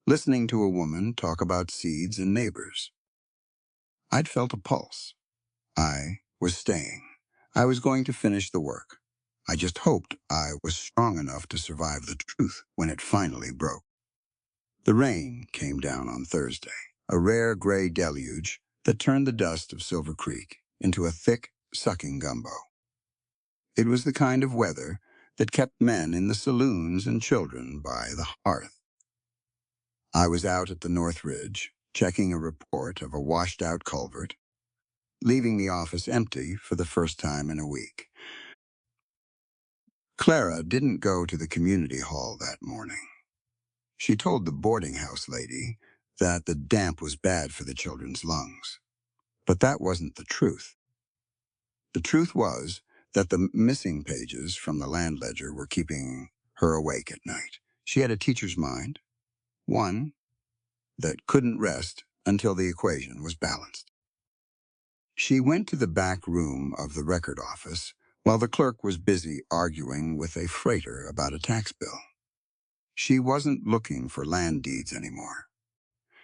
listening to a woman talk about seeds and neighbors, I'd felt a pulse. I was staying. I was going to finish the work. I just hoped I was strong enough to survive the truth when it finally broke. The rain came down on Thursday, a rare gray deluge that turned the dust of Silver Creek into a thick, sucking gumbo. It was the kind of weather that kept men in the saloons and children by the hearth. I was out at the North Ridge, checking a report of a washed-out culvert, leaving the office empty for the first time in a week. Clara didn't go to the community hall that morning. She told the boarding house lady that the damp was bad for the children's lungs. But that wasn't the truth. The truth was that the missing pages from the land ledger were keeping her awake at night. She had a teacher's mind, one that couldn't rest until the equation was balanced. She went to the back room of the record office while the clerk was busy arguing with a freighter about a tax bill. She wasn't looking for land deeds anymore.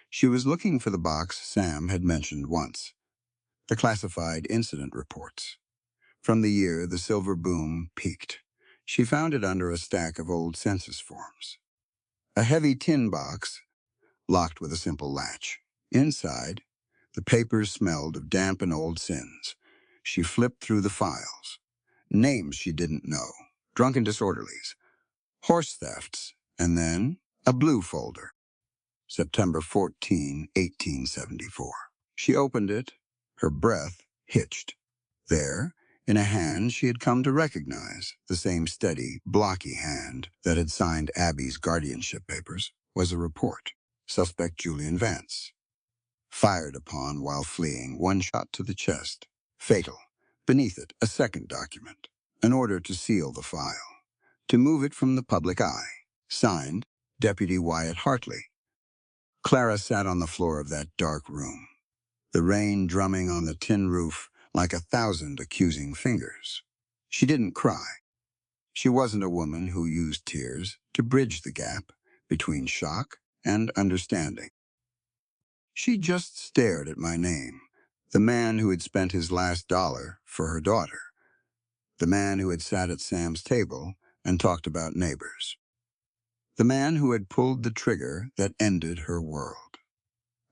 She was looking for the box Sam had mentioned once, the classified incident reports. From the year the silver boom peaked, she found it under a stack of old census forms. A heavy tin box, locked with a simple latch. Inside, the papers smelled of damp and old sins. She flipped through the files. Names she didn't know, drunken disorderlies, horse thefts, and then a blue folder. September 14, 1874. She opened it, her breath hitched. There, in a hand she had come to recognize, the same steady, blocky hand that had signed Abby's guardianship papers, was a report. Suspect Julian Vance. Fired upon while fleeing, one shot to the chest. Fatal. Beneath it, a second document. An order to seal the file. To move it from the public eye. Signed, Deputy Wyatt Hartley. Clara sat on the floor of that dark room, the rain drumming on the tin roof like 1,000 accusing fingers. She didn't cry. She wasn't a woman who used tears to bridge the gap between shock and understanding. She just stared at my name, the man who had spent his last dollar for her daughter, the man who had sat at Sam's table and talked about neighbors, the man who had pulled the trigger that ended her world.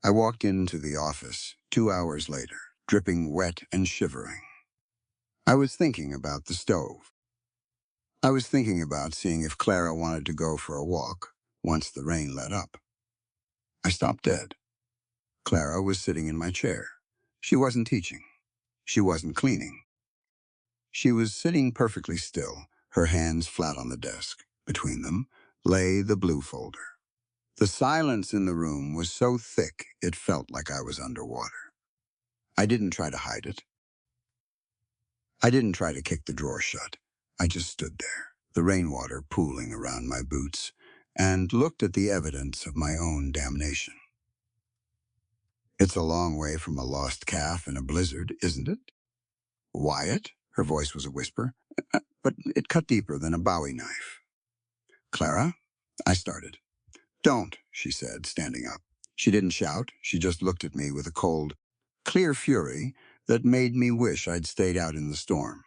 I walked into the office 2 hours later, dripping wet and shivering. I was thinking about the stove. I was thinking about seeing if Clara wanted to go for a walk once the rain let up. I stopped dead. Clara was sitting in my chair. She wasn't teaching. She wasn't cleaning. She was sitting perfectly still, her hands flat on the desk. Between them lay the blue folder. The silence in the room was so thick it felt like I was underwater. I didn't try to hide it. I didn't try to kick the drawer shut. I just stood there, the rainwater pooling around my boots, and looked at the evidence of my own damnation. It's a long way from a lost calf in a blizzard, isn't it? Wyatt, her voice was a whisper, but it cut deeper than a Bowie knife. Clara, I started. Don't, she said, standing up. She didn't shout. She just looked at me with a cold, clear fury that made me wish I'd stayed out in the storm.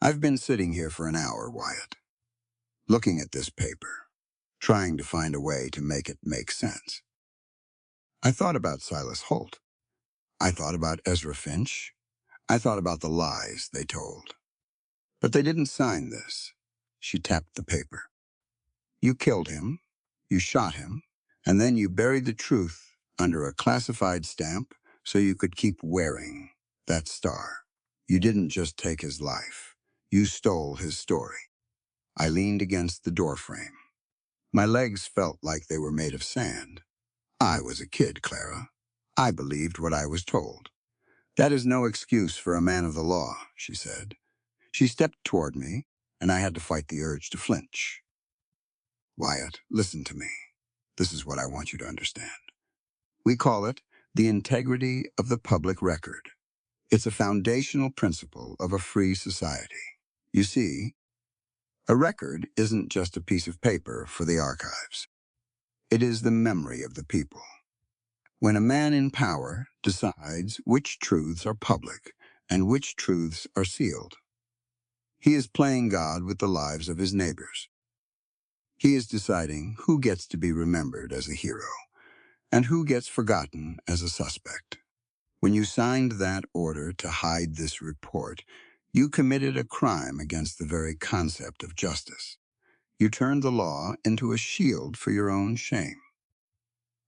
I've been sitting here for an hour, Wyatt, looking at this paper, trying to find a way to make it make sense. I thought about Silas Holt. I thought about Ezra Finch. I thought about the lies they told. But they didn't sign this. She tapped the paper. You killed him, you shot him, and then you buried the truth under a classified stamp so you could keep wearing that star. You didn't just take his life. You stole his story. I leaned against the doorframe. My legs felt like they were made of sand. I was a kid, Clara. I believed what I was told. That is no excuse for a man of the law, she said. She stepped toward me, and I had to fight the urge to flinch. Wyatt, listen to me. This is what I want you to understand. We call it the integrity of the public record. It's a foundational principle of a free society. You see, a record isn't just a piece of paper for the archives. It is the memory of the people. When a man in power decides which truths are public and which truths are sealed, he is playing God with the lives of his neighbors. He is deciding who gets to be remembered as a hero and who gets forgotten as a suspect. When you signed that order to hide this report, you committed a crime against the very concept of justice. You turned the law into a shield for your own shame.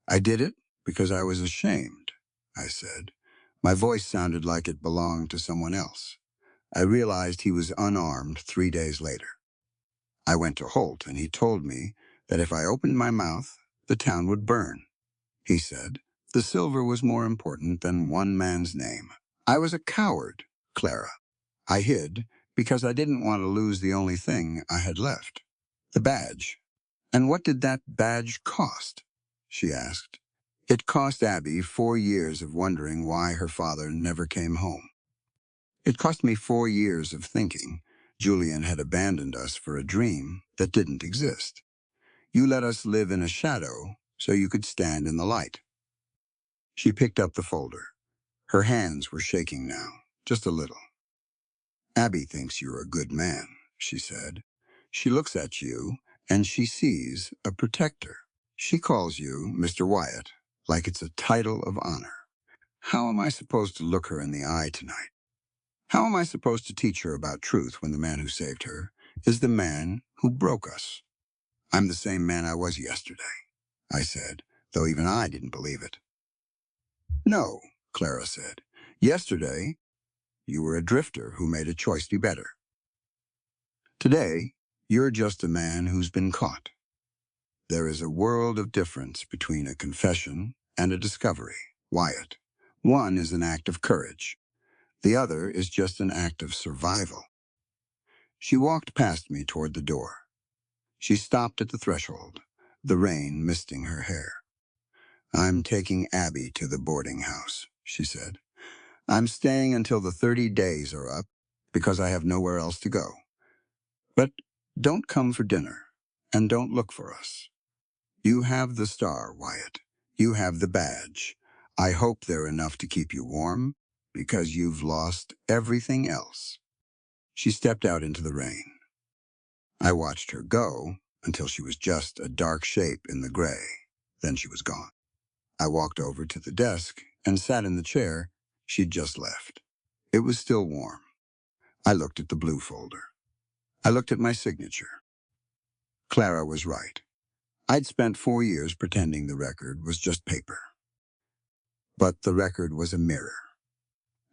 I did it because I was ashamed, I said. My voice sounded like it belonged to someone else. I realized he was unarmed 3 days later. I went to Holt, and he told me that if I opened my mouth, the town would burn. He said the silver was more important than one man's name. I was a coward, Clara. I hid because I didn't want to lose the only thing I had left, the badge. And what did that badge cost? She asked. It cost Abby 4 years of wondering why her father never came home. It cost me 4 years of thinking Julian had abandoned us for a dream that didn't exist. You let us live in a shadow so you could stand in the light. She picked up the folder. Her hands were shaking now, just a little. Abby thinks you're a good man, she said. She looks at you, and she sees a protector. She calls you Mr. Wyatt, like it's a title of honor. How am I supposed to look her in the eye tonight? How am I supposed to teach her about truth when the man who saved her is the man who broke us? I'm the same man I was yesterday, I said, though even I didn't believe it. No, Clara said. Yesterday, you were a drifter who made a choice to be better. Today, you're just a man who's been caught. There is a world of difference between a confession and a discovery, Wyatt. One is an act of courage. The other is just an act of survival. She walked past me toward the door. She stopped at the threshold, the rain misting her hair. I'm taking Abby to the boarding house, she said. I'm staying until the 30 days are up because I have nowhere else to go. But don't come for dinner, and don't look for us. You have the star, Wyatt. You have the badge. I hope they're enough to keep you warm, because you've lost everything else. She stepped out into the rain. I watched her go until she was just a dark shape in the gray. Then she was gone. I walked over to the desk and sat in the chair she'd just left. It was still warm. I looked at the blue folder. I looked at my signature. Clara was right. I'd spent 4 years pretending the record was just paper. But the record was a mirror.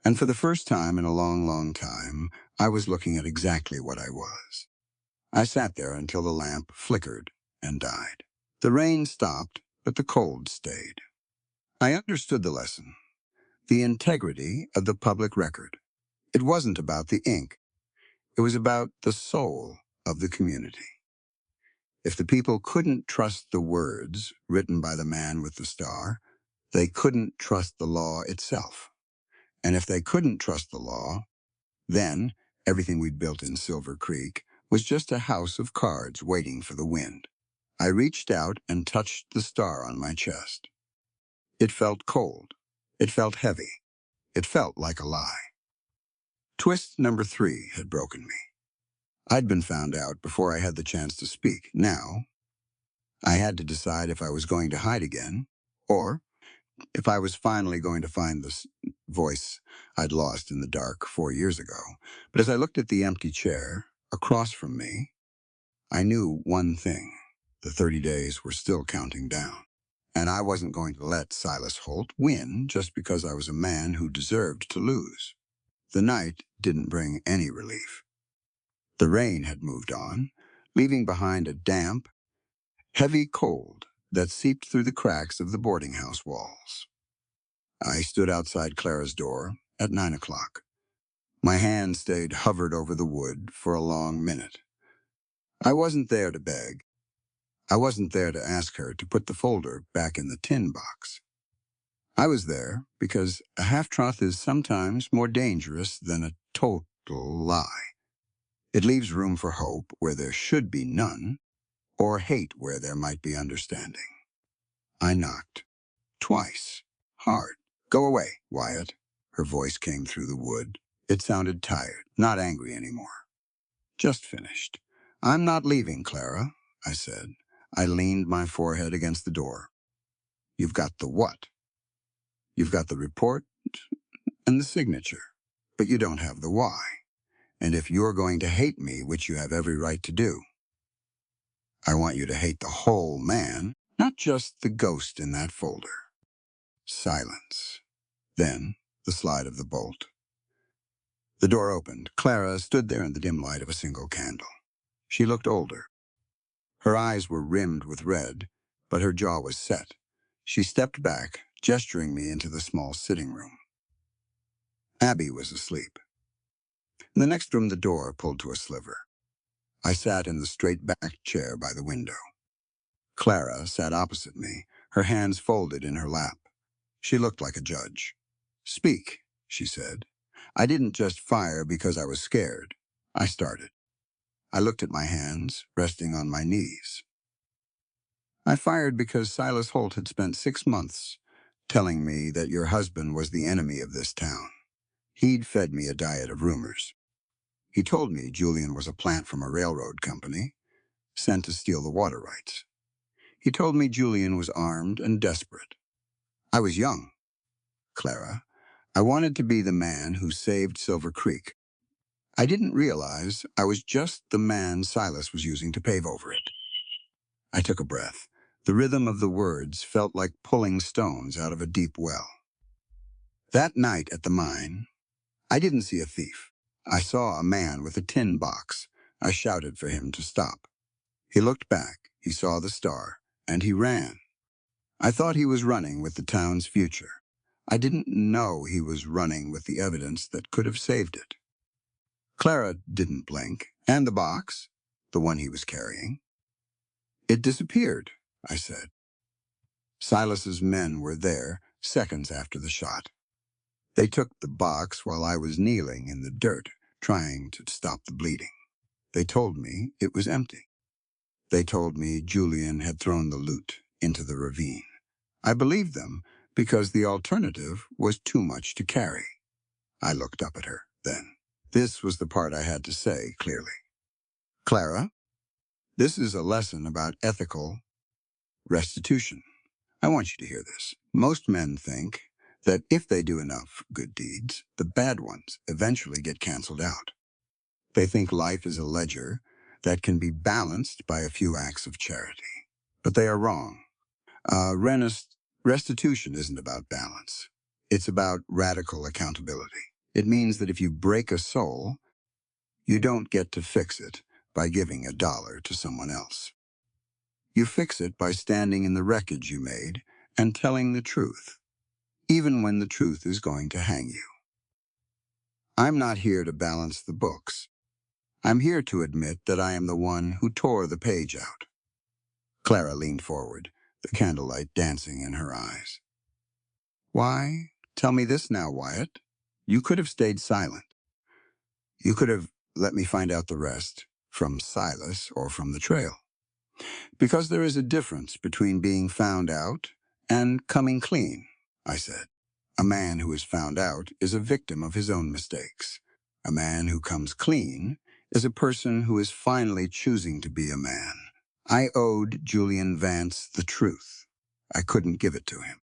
And for the first time in a long, long time, I was looking at exactly what I was. I sat there until the lamp flickered and died. The rain stopped, but the cold stayed. I understood the lesson, the integrity of the public record. It wasn't about the ink. It was about the soul of the community. If the people couldn't trust the words written by the man with the star, they couldn't trust the law itself. And if they couldn't trust the law, then everything we'd built in Silver Creek was just a house of cards waiting for the wind. I reached out and touched the star on my chest. It felt cold. It felt heavy. It felt like a lie. Twist number 3 had broken me. I'd been found out before I had the chance to speak. Now, I had to decide if I was going to hide again, or if I was finally going to find this voice I'd lost in the dark 4 years ago. But as I looked at the empty chair across from me, I knew one thing. The 30 days were still counting down. And I wasn't going to let Silas Holt win just because I was a man who deserved to lose. The night didn't bring any relief. The rain had moved on, leaving behind a damp, heavy cold that seeped through the cracks of the boarding house walls. I stood outside Clara's door at 9 o'clock. My hand stayed hovered over the wood for a long minute. I wasn't there to beg. I wasn't there to ask her to put the folder back in the tin box. I was there because a half-truth is sometimes more dangerous than a total lie. It leaves room for hope where there should be none, or hate where there might be understanding. I knocked. Twice. Hard. "Go away, Wyatt." Her voice came through the wood. It sounded tired, not angry anymore. "Just finished." "I'm not leaving, Clara," I said. I leaned my forehead against the door. "You've got the what? You've got the report and the signature, but you don't have the why. And if you're going to hate me, which you have every right to do, I want you to hate the whole man, not just the ghost in that folder." Silence. Then the slide of the bolt. The door opened. Clara stood there in the dim light of a single candle. She looked older. Her eyes were rimmed with red, but her jaw was set. She stepped back, gesturing me into the small sitting room. Abby was asleep. In the next room, the door pulled to a sliver. I sat in the straight-backed chair by the window. Clara sat opposite me, her hands folded in her lap. She looked like a judge. "Speak," she said. I didn't just fire because I was scared. I started. I looked at my hands, resting on my knees. "I fired because Silas Holt had spent 6 months telling me that your husband was the enemy of this town. He'd fed me a diet of rumors. He told me Julian was a plant from a railroad company, sent to steal the water rights. He told me Julian was armed and desperate. I was young, Clara. I wanted to be the man who saved Silver Creek. I didn't realize I was just the man Silas was using to pave over it." I took a breath. The rhythm of the words felt like pulling stones out of a deep well. That night at the mine, I didn't see a thief. I saw a man with a tin box. I shouted for him to stop. He looked back, he saw the star, and he ran. I thought he was running with the town's future. I didn't know he was running with the evidence that could have saved it. Clara didn't blink. "And the box?" "The one he was carrying." "It disappeared," I said. Silas's men were there seconds after the shot. They took the box while I was kneeling in the dirt, trying to stop the bleeding. They told me it was empty. They told me Julian had thrown the loot into the ravine. I believed them because the alternative was too much to carry. I looked up at her then. This was the part I had to say clearly. "Clara, this is a lesson about ethical restitution. I want you to hear this. Most men think that if they do enough good deeds, the bad ones eventually get canceled out. They think life is a ledger that can be balanced by a few acts of charity. But they are wrong. Restitution isn't about balance. It's about radical accountability. It means that if you break a soul, you don't get to fix it by giving $1 to someone else. You fix it by standing in the wreckage you made and telling the truth, even when the truth is going to hang you. I'm not here to balance the books. I'm here to admit that I am the one who tore the page out." Clara leaned forward, the candlelight dancing in her eyes. "Why? Tell me this now, Wyatt. You could have stayed silent. You could have let me find out the rest, from Silas or from the trail. Because there is a difference between being found out and coming clean," I said. "A man who is found out is a victim of his own mistakes. A man who comes clean is a person who is finally choosing to be a man. I owed Julian Vance the truth. I couldn't give it to him.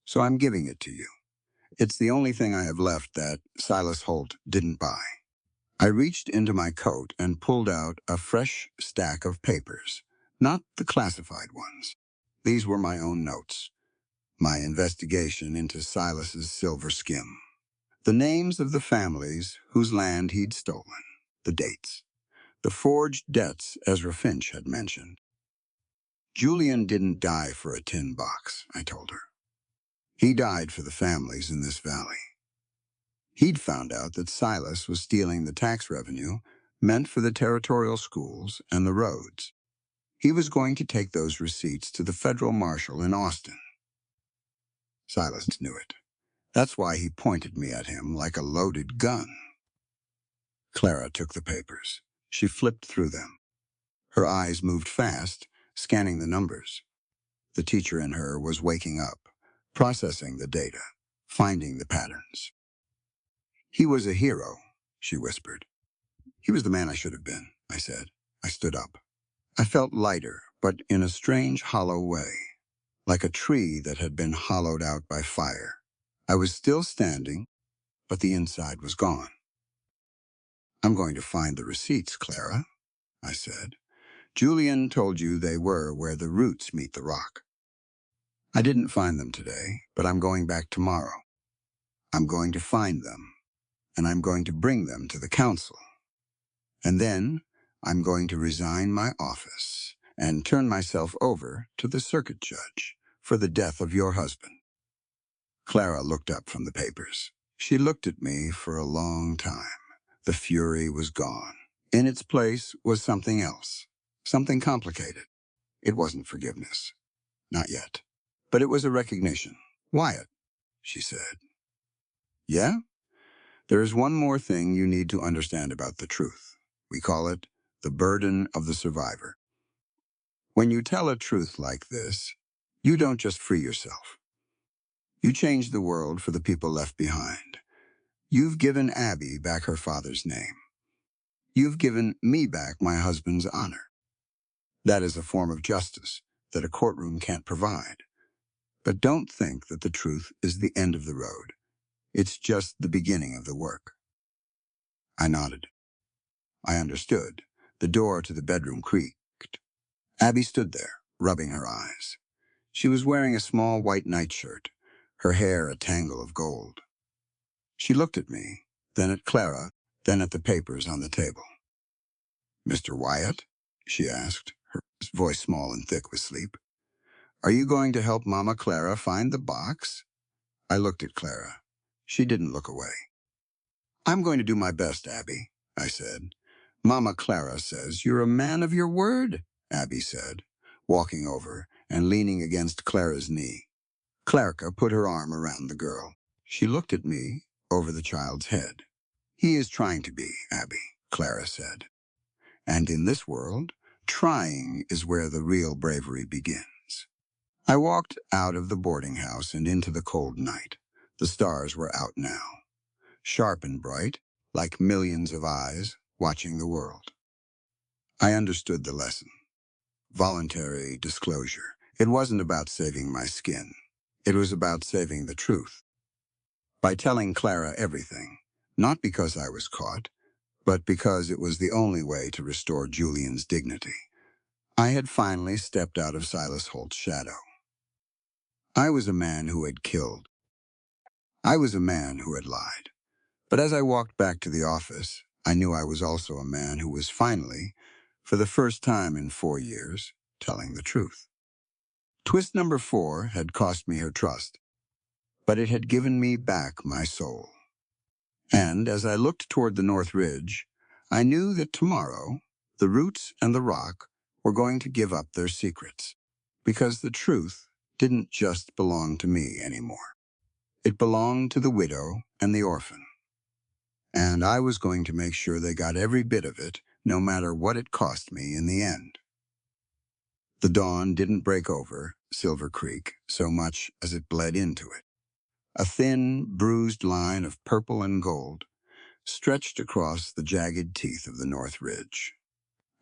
So I'm giving it to you. It's the only thing I have left that Silas Holt didn't buy." I reached into my coat and pulled out a fresh stack of papers, not the classified ones. These were my own notes, my investigation into Silas's silver skim. The names of the families whose land he'd stolen, the dates, the forged debts Ezra Finch had mentioned. Julian didn't die for a tin box, I told her. He died for the families in this valley. He'd found out that Silas was stealing the tax revenue meant for the territorial schools and the roads. He was going to take those receipts to the federal marshal in Austin. Silas knew it. That's why he pointed me at him like a loaded gun. Clara took the papers. She flipped through them. Her eyes moved fast, scanning the numbers. The teacher in her was waking up, processing the data, finding the patterns. He was a hero, she whispered. He was the man I should have been, I said. I stood up. I felt lighter, but in a strange, hollow way, like a tree that had been hollowed out by fire. I was still standing, but the inside was gone. I'm going to find the receipts, Clara, I said. Julian told you they were where the roots meet the rock. I didn't find them today, but I'm going back tomorrow. I'm going to find them, and I'm going to bring them to the council. And then I'm going to resign my office and turn myself over to the circuit judge for the death of your husband. Clara looked up from the papers. She looked at me for a long time. The fury was gone. In its place was something else, something complicated. It wasn't forgiveness. Not yet. But it was a recognition. Wyatt, she said. Yeah? There is one more thing you need to understand about the truth. We call it the burden of the survivor. When you tell a truth like this, you don't just free yourself. You change the world for the people left behind. You've given Abby back her father's name. You've given me back my husband's honor. That is a form of justice that a courtroom can't provide. But don't think that the truth is the end of the road. It's just the beginning of the work. I nodded. I understood. The door to the bedroom creaked. Abby stood there, rubbing her eyes. She was wearing a small white nightshirt, her hair a tangle of gold. She looked at me, then at Clara, then at the papers on the table. Mr. Wyatt? She asked, her voice small and thick with sleep. Are you going to help Mama Clara find the box? I looked at Clara. She didn't look away. I'm going to do my best, Abby, I said. Mama Clara says you're a man of your word, Abby said, walking over and leaning against Clara's knee. Clarka put her arm around the girl. She looked at me over the child's head. He is trying to be, Abby, Clara said. And in this world, trying is where the real bravery begins. I walked out of the boarding house and into the cold night. The stars were out now, sharp and bright, like millions of eyes watching the world. I understood the lesson. Voluntary disclosure. It wasn't about saving my skin. It was about saving the truth. By telling Clara everything, not because I was caught, but because it was the only way to restore Julian's dignity. I had finally stepped out of Silas Holt's shadow. I was a man who had killed. I was a man who had lied. But as I walked back to the office, I knew I was also a man who was finally, for the first time in 4 years, telling the truth. Twist number 4 had cost me her trust, but it had given me back my soul. And as I looked toward the North Ridge, I knew that tomorrow, the roots and the rock were going to give up their secrets, because the truth didn't just belong to me anymore. It belonged to the widow and the orphan. And I was going to make sure they got every bit of it, no matter what it cost me in the end. The dawn didn't break over Silver Creek so much as it bled into it. A thin, bruised line of purple and gold stretched across the jagged teeth of the North Ridge.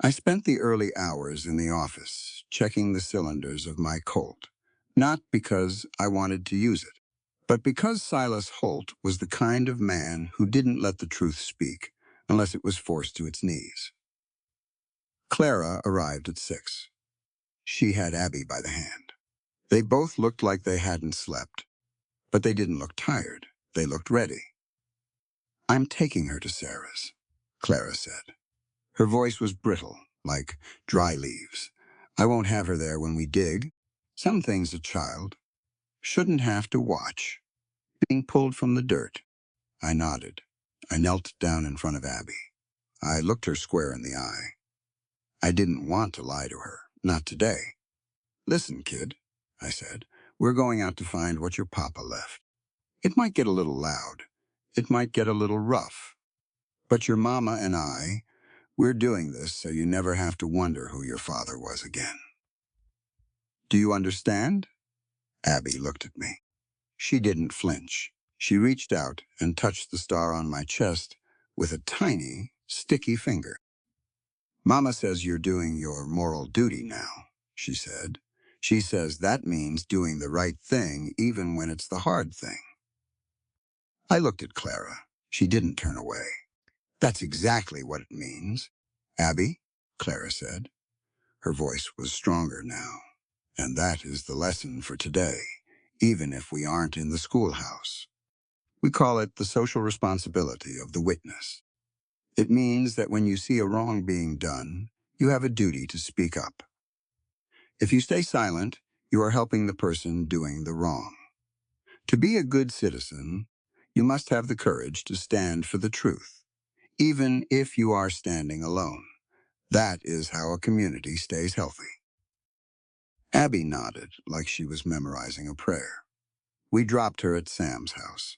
I spent the early hours in the office, checking the cylinders of my Colt, not because I wanted to use it, but because Silas Holt was the kind of man who didn't let the truth speak unless it was forced to its knees. Clara arrived at 6. She had Abby by the hand. They both looked like they hadn't slept, but they didn't look tired. They looked ready. I'm taking her to Sarah's, Clara said. Her voice was brittle, like dry leaves. I won't have her there when we dig. Some things a child shouldn't have to watch. Being pulled from the dirt. I nodded. I knelt down in front of Abby. I looked her square in the eye. I didn't want to lie to her, not today. Listen, kid, I said, we're going out to find what your papa left. It might get a little loud. It might get a little rough. But your mama and we're doing this so you never have to wonder who your father was again. Do you understand? Abby looked at me. She didn't flinch. She reached out and touched the star on my chest with a tiny, sticky finger. Mama says you're doing your moral duty now, she said. She says that means doing the right thing even when it's the hard thing. I looked at Clara. She didn't turn away. That's exactly what it means. Abby, Clara said. Her voice was stronger now. And that is the lesson for today, even if we aren't in the schoolhouse. We call it the social responsibility of the witness. It means that when you see a wrong being done, you have a duty to speak up. If you stay silent, you are helping the person doing the wrong. To be a good citizen, you must have the courage to stand for the truth, even if you are standing alone. That is how a community stays healthy. Abby nodded like she was memorizing a prayer. We dropped her at Sam's house.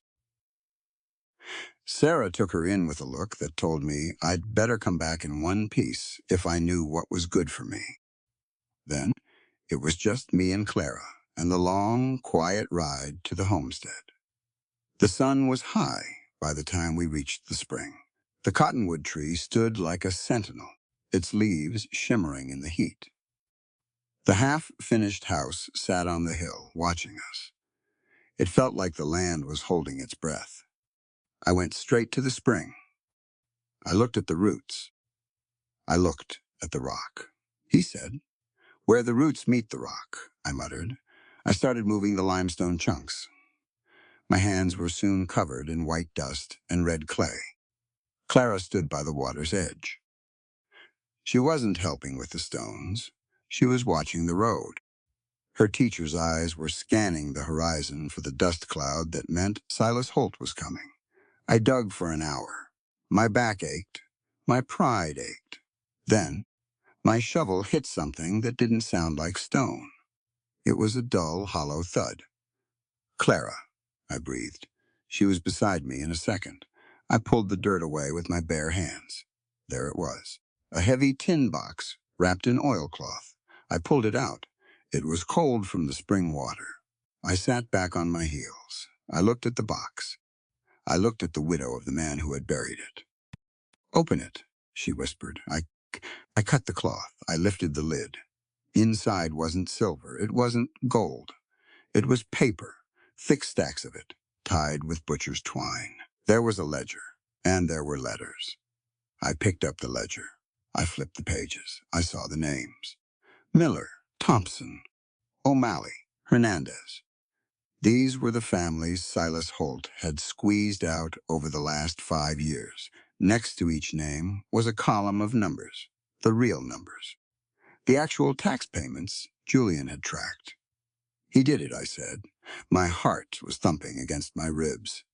Sarah took her in with a look that told me I'd better come back in one piece if I knew what was good for me. Then it was just me and Clara and the long, quiet ride to the homestead. The sun was high by the time we reached the spring. The cottonwood tree stood like a sentinel, its leaves shimmering in the heat. The half-finished house sat on the hill, watching us. It felt like the land was holding its breath. I went straight to the spring. I looked at the roots. I looked at the rock. He said, "Where the roots meet the rock," I muttered. I started moving the limestone chunks. My hands were soon covered in white dust and red clay. Clara stood by the water's edge. She wasn't helping with the stones. She was watching the road. Her teacher's eyes were scanning the horizon for the dust cloud that meant Silas Holt was coming. I dug for an hour. My back ached. My pride ached. Then, my shovel hit something that didn't sound like stone. It was a dull, hollow thud. "Clara," I breathed. She was beside me in a second. I pulled the dirt away with my bare hands. There it was, a heavy tin box wrapped in oilcloth. I pulled it out. It was cold from the spring water. I sat back on my heels. I looked at the box. I looked at the widow of the man who had buried it. "Open it," she whispered. I cut the cloth. I lifted the lid. Inside wasn't silver. It wasn't gold. It was paper, thick stacks of it, tied with butcher's twine. There was a ledger, and there were letters. I picked up the ledger. I flipped the pages. I saw the names. Miller, Thompson, O'Malley, Hernandez. These were the families Silas Holt had squeezed out over the last 5 years. Next to each name was a column of numbers, the real numbers. The actual tax payments Julian had tracked. "He did it," I said. My heart was thumping against my ribs.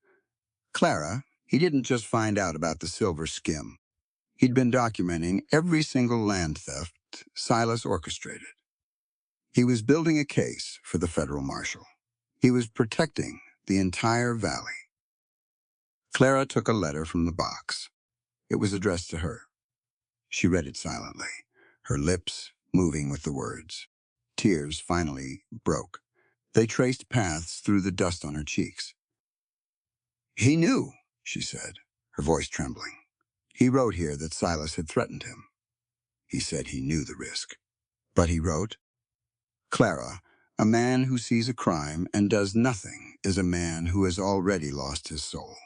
"Clara, he didn't just find out about the silver skim. He'd been documenting every single land theft Silas orchestrated. He was building a case for the federal marshal. He was protecting the entire valley." Clara took a letter from the box. It was addressed to her. She read it silently, her lips moving with the words. Tears finally broke. They traced paths through the dust on her cheeks. "He knew," she said, her voice trembling. "He wrote here that Silas had threatened him. He said he knew the risk. But he wrote, 'Clara, a man who sees a crime and does nothing is a man who has already lost his soul.'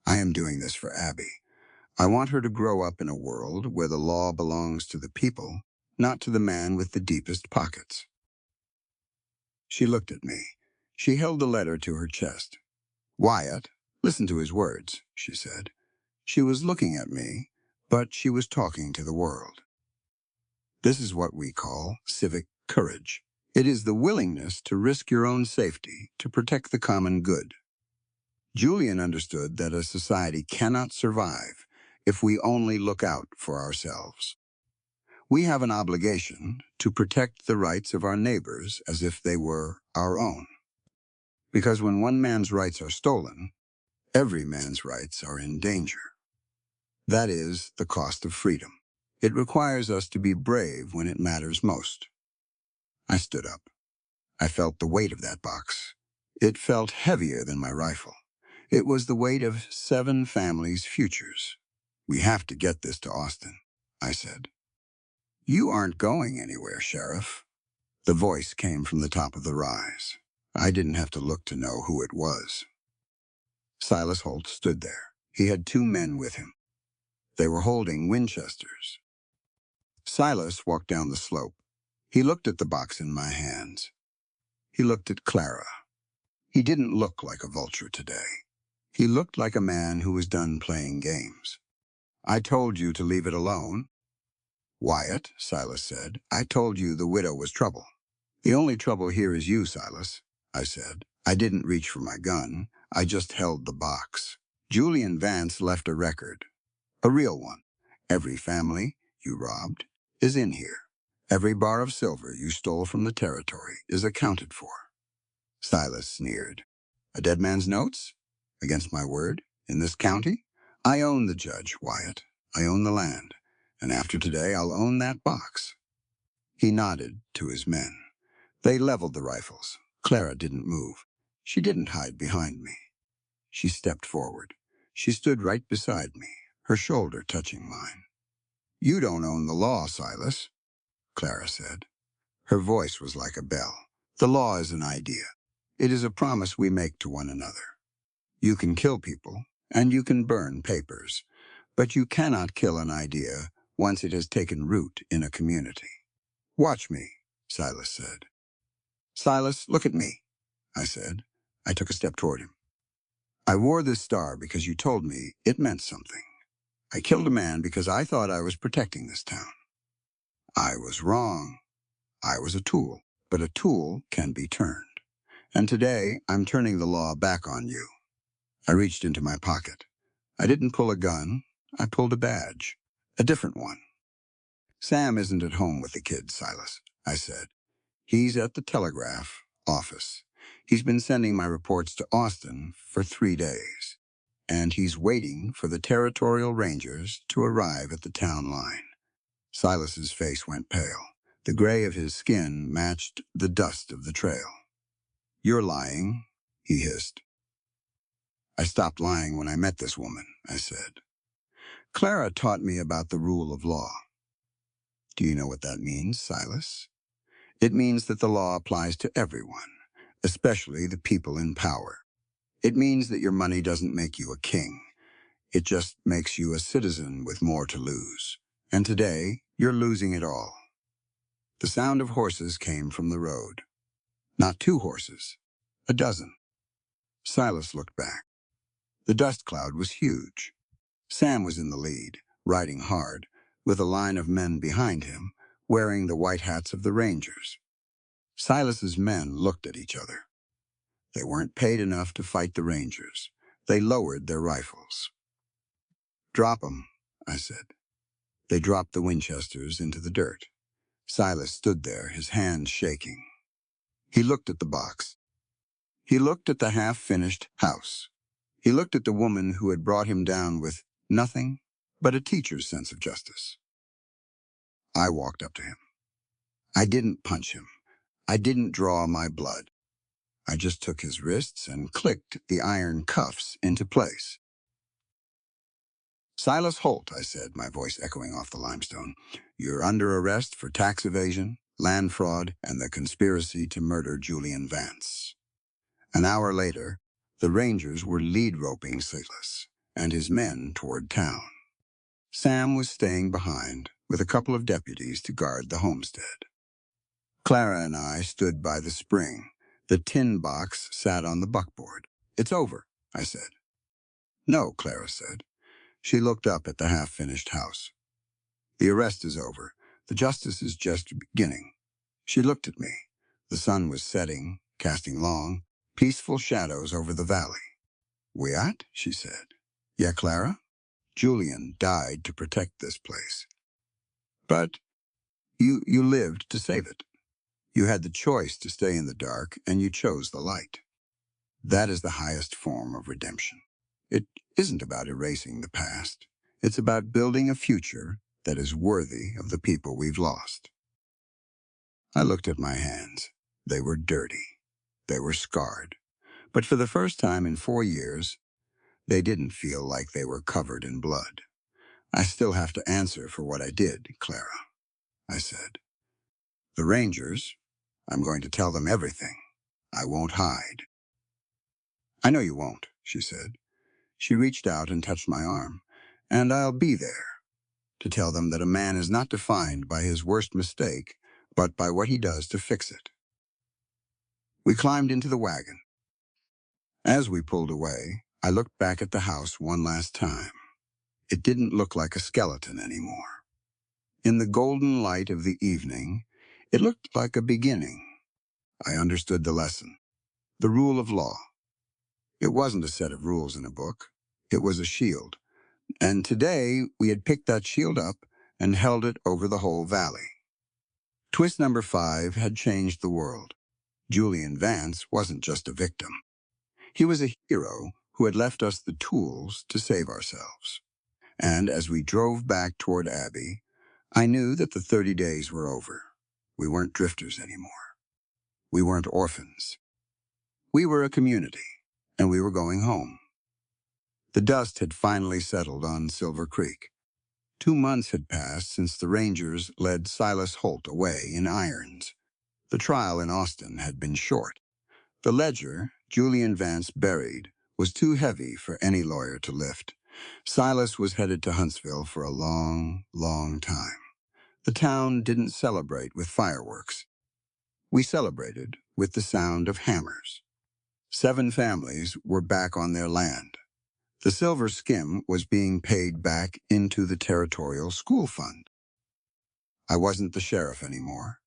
I am doing this for Abby. I want her to grow up in a world where the law belongs to the people, not to the man with the deepest pockets." She looked at me. She held the letter to her chest. "Wyatt," Listen to his words, she said. She was looking at me, but she was talking to the world. This is what we call civic courage. It is the willingness to risk your own safety to protect the common good. Julian understood that a society cannot survive if we only look out for ourselves. We have an obligation to protect the rights of our neighbors as if they were our own. Because when one man's rights are stolen, every man's rights are in danger. That is the cost of freedom. It requires us to be brave when it matters most. I stood up. I felt the weight of that box. It felt heavier than my rifle. It was the weight of 7 families' futures. We have to get this to Austin, I said. You aren't going anywhere, Sheriff. The voice came from the top of the rise. I didn't have to look to know who it was. Silas Holt stood there. He had 2 men with him. They were holding Winchesters. Silas walked down the slope. He looked at the box in my hands. He looked at Clara. He didn't look like a vulture today. He looked like a man who was done playing games. I told you to leave it alone. Wyatt, Silas said, I told you the widow was trouble. The only trouble here is you, Silas, I said. I didn't reach for my gun. I just held the box. Julian Vance left a record. A real one. Every family you robbed is in here. Every bar of silver you stole from the territory is accounted for. Silas sneered. A dead man's notes? Against my word? In this county? I own the judge, Wyatt. I own the land. And after today, I'll own that box. He nodded to his men. They leveled the rifles. Clara didn't move. She didn't hide behind me. She stepped forward. She stood right beside me, her shoulder touching mine. You don't own the law, Silas, Clara said. Her voice was like a bell. The law is an idea. It is a promise we make to one another. You can kill people, and you can burn papers, but you cannot kill an idea once it has taken root in a community. Watch me, Silas said. Silas, look at me, I said. I took a step toward him. I wore this star because you told me it meant something. I killed a man because I thought I was protecting this town. I was wrong. I was a tool, but a tool can be turned. And today, I'm turning the law back on you. I reached into my pocket. I didn't pull a gun. I pulled a badge. A different one. Sam isn't at home with the kids, Silas, I said. He's at the telegraph office. He's been sending my reports to Austin for 3 days. And he's waiting for the territorial rangers to arrive at the town line. Silas's face went pale. The gray of his skin matched the dust of the trail. You're lying, he hissed. I stopped lying when I met this woman, I said. Clara taught me about the rule of law. Do you know what that means, Silas? It means that the law applies to everyone, especially the people in power. It means that your money doesn't make you a king. It just makes you a citizen with more to lose. And today, you're losing it all. The sound of horses came from the road. Not 2 horses, a dozen. Silas looked back. The dust cloud was huge. Sam was in the lead, riding hard, with a line of men behind him, wearing the white hats of the Rangers. Silas's men looked at each other. They weren't paid enough to fight the Rangers. They lowered their rifles. Drop 'em, I said. They dropped the Winchesters into the dirt. Silas stood there, his hands shaking. He looked at the box. He looked at the half-finished house. He looked at the woman who had brought him down with nothing but a teacher's sense of justice. I walked up to him. I didn't punch him. I didn't draw my blood. I just took his wrists and clicked the iron cuffs into place. Silas Holt, I said, my voice echoing off the limestone. You're under arrest for tax evasion, land fraud, and the conspiracy to murder Julian Vance. An hour later, the Rangers were lead-roping Silas and his men toward town. Sam was staying behind with a couple of deputies to guard the homestead. Clara and I stood by the spring. The tin box sat on the buckboard. It's over, I said. No, Clara said. She looked up at the half-finished house. The arrest is over. The justice is just beginning. She looked at me. The sun was setting, casting long, peaceful shadows over the valley. We at? She said. Yeah, Clara? Julian died to protect this place. But you lived to save it. You had the choice to stay in the dark, and you chose the light. That is the highest form of redemption. It isn't about erasing the past. It's about building a future that is worthy of the people we've lost. I looked at my hands. They were dirty. They were scarred. But for the first time in 4 years, they didn't feel like they were covered in blood. I still have to answer for what I did, Clara, I said. The Rangers, I'm going to tell them everything. I won't hide. I know you won't, she said. She reached out and touched my arm. And I'll be there to tell them that a man is not defined by his worst mistake, but by what he does to fix it. We climbed into the wagon. As we pulled away, I looked back at the house one last time. It didn't look like a skeleton anymore. In the golden light of the evening, it looked like a beginning. I understood the lesson, the rule of law. It wasn't a set of rules in a book. It was a shield. And today, we had picked that shield up and held it over the whole valley. Twist number 5 had changed the world. Julian Vance wasn't just a victim. He was a hero who had left us the tools to save ourselves. And as we drove back toward Abby, I knew that the 30 days were over. We weren't drifters anymore. We weren't orphans. We were a community, and we were going home. The dust had finally settled on Silver Creek. 2 months had passed since the Rangers led Silas Holt away in irons. The trial in Austin had been short. The ledger Julian Vance buried was too heavy for any lawyer to lift. Silas was headed to Huntsville for a long, long time. The town didn't celebrate with fireworks. We celebrated with the sound of hammers. 7 families were back on their land. The silver skim was being paid back into the territorial school fund. I wasn't the sheriff anymore.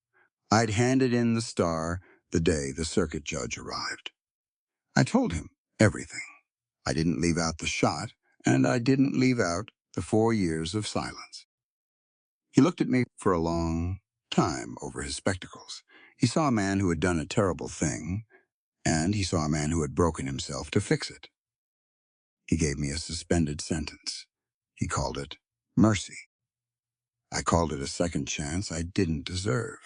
I'd handed in the star the day the circuit judge arrived. I told him everything. I didn't leave out the shot, and I didn't leave out the 4 years of silence. He looked at me for a long time over his spectacles. He saw a man who had done a terrible thing, and he saw a man who had broken himself to fix it. He gave me a suspended sentence. He called it mercy. I called it a second chance I didn't deserve.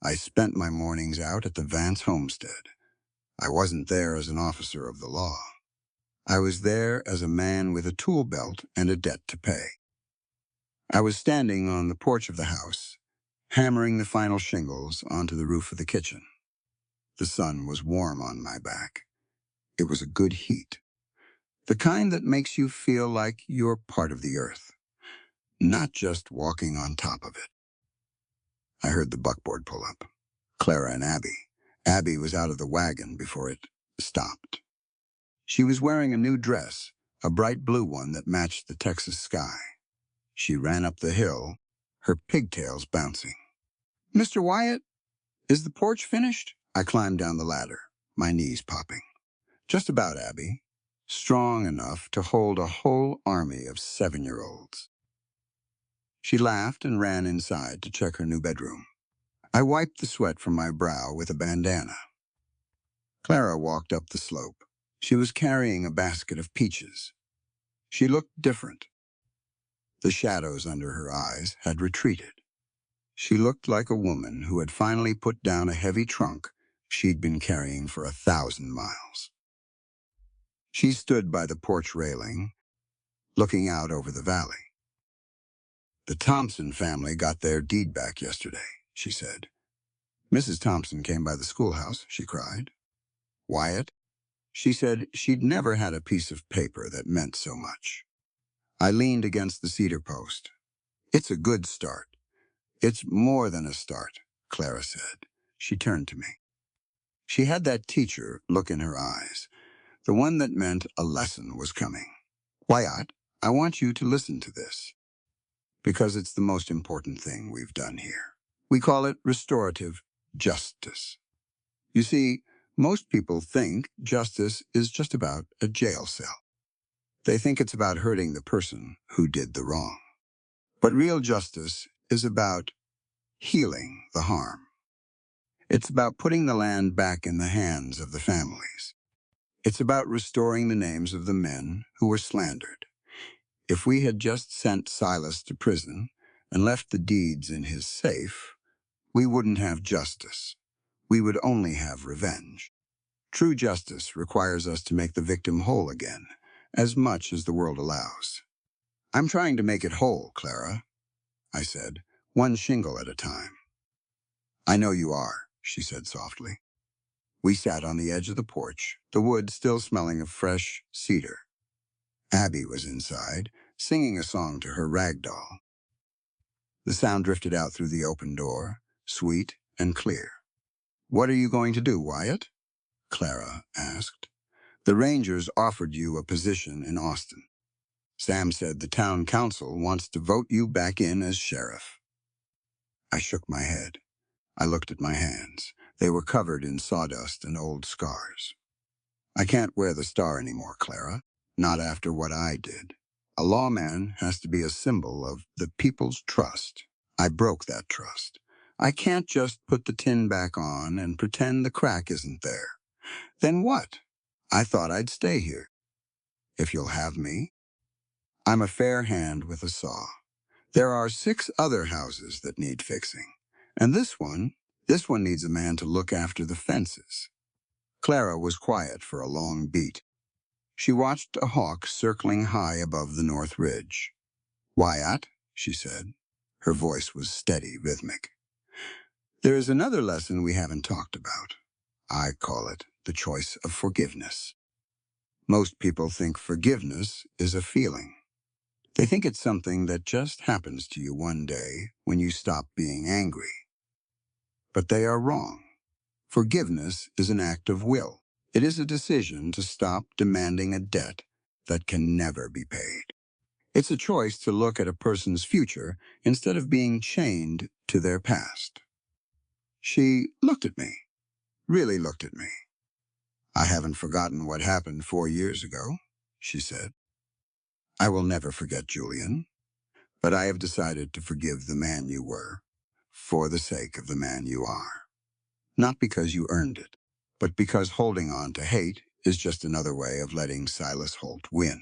I spent my mornings out at the Vance homestead. I wasn't there as an officer of the law. I was there as a man with a tool belt and a debt to pay. I was standing on the porch of the house, hammering the final shingles onto the roof of the kitchen. The sun was warm on my back. It was a good heat, the kind that makes you feel like you're part of the earth, not just walking on top of it. I heard the buckboard pull up. Clara and Abby. Abby was out of the wagon before it stopped. She was wearing a new dress, a bright blue one that matched the Texas sky. She ran up the hill, her pigtails bouncing. Mr. Wyatt, is the porch finished? I climbed down the ladder, my knees popping. Just about, Abby. Strong enough to hold a whole army of 7-year-olds. She laughed and ran inside to check her new bedroom. I wiped the sweat from my brow with a bandana. Clara walked up the slope. She was carrying a basket of peaches. She looked different. The shadows under her eyes had retreated. She looked like a woman who had finally put down a heavy trunk she'd been carrying for 1,000 miles. She stood by the porch railing, looking out over the valley. The Thompson family got their deed back yesterday, she said. Mrs. Thompson came by the schoolhouse, she cried. Wyatt? She said she'd never had a piece of paper that meant so much. I leaned against the cedar post. It's a good start. It's more than a start, Clara said. She turned to me. She had that teacher look in her eyes, the one that meant a lesson was coming. Wyatt, I want you to listen to this, because it's the most important thing we've done here. We call it restorative justice. You see, most people think justice is just about a jail cell. They think it's about hurting the person who did the wrong. But real justice is about healing the harm. It's about putting the land back in the hands of the families. It's about restoring the names of the men who were slandered. If we had just sent Silas to prison and left the deeds in his safe, we wouldn't have justice. We would only have revenge. True justice requires us to make the victim whole again, as much as the world allows. I'm trying to make it whole, Clara, I said, one shingle at a time. I know you are, she said softly. We sat on the edge of the porch, the wood still smelling of fresh cedar. Abby was inside, singing a song to her rag doll. The sound drifted out through the open door, sweet and clear. What are you going to do, Wyatt? Clara asked. The Rangers offered you a position in Austin. Sam said the town council wants to vote you back in as sheriff. I shook my head. I looked at my hands. They were covered in sawdust and old scars. I can't wear the star anymore, Clara. Not after what I did. A lawman has to be a symbol of the people's trust. I broke that trust. I can't just put the tin back on and pretend the crack isn't there. Then what? I thought I'd stay here. If you'll have me. I'm a fair hand with a saw. There are 6 other houses that need fixing. And this one needs a man to look after the fences. Clara was quiet for a long beat. She watched a hawk circling high above the north ridge. Wyatt, she said. Her voice was steady, rhythmic. There is another lesson we haven't talked about. I call it the choice of forgiveness. Most people think forgiveness is a feeling. They think it's something that just happens to you one day when you stop being angry. But they are wrong. Forgiveness is an act of will. It is a decision to stop demanding a debt that can never be paid. It's a choice to look at a person's future instead of being chained to their past. She looked at me, really looked at me. I haven't forgotten what happened 4 years ago, she said. I will never forget, Julian, but I have decided to forgive the man you were, for the sake of the man you are. Not because you earned it, but because holding on to hate is just another way of letting Silas Holt win.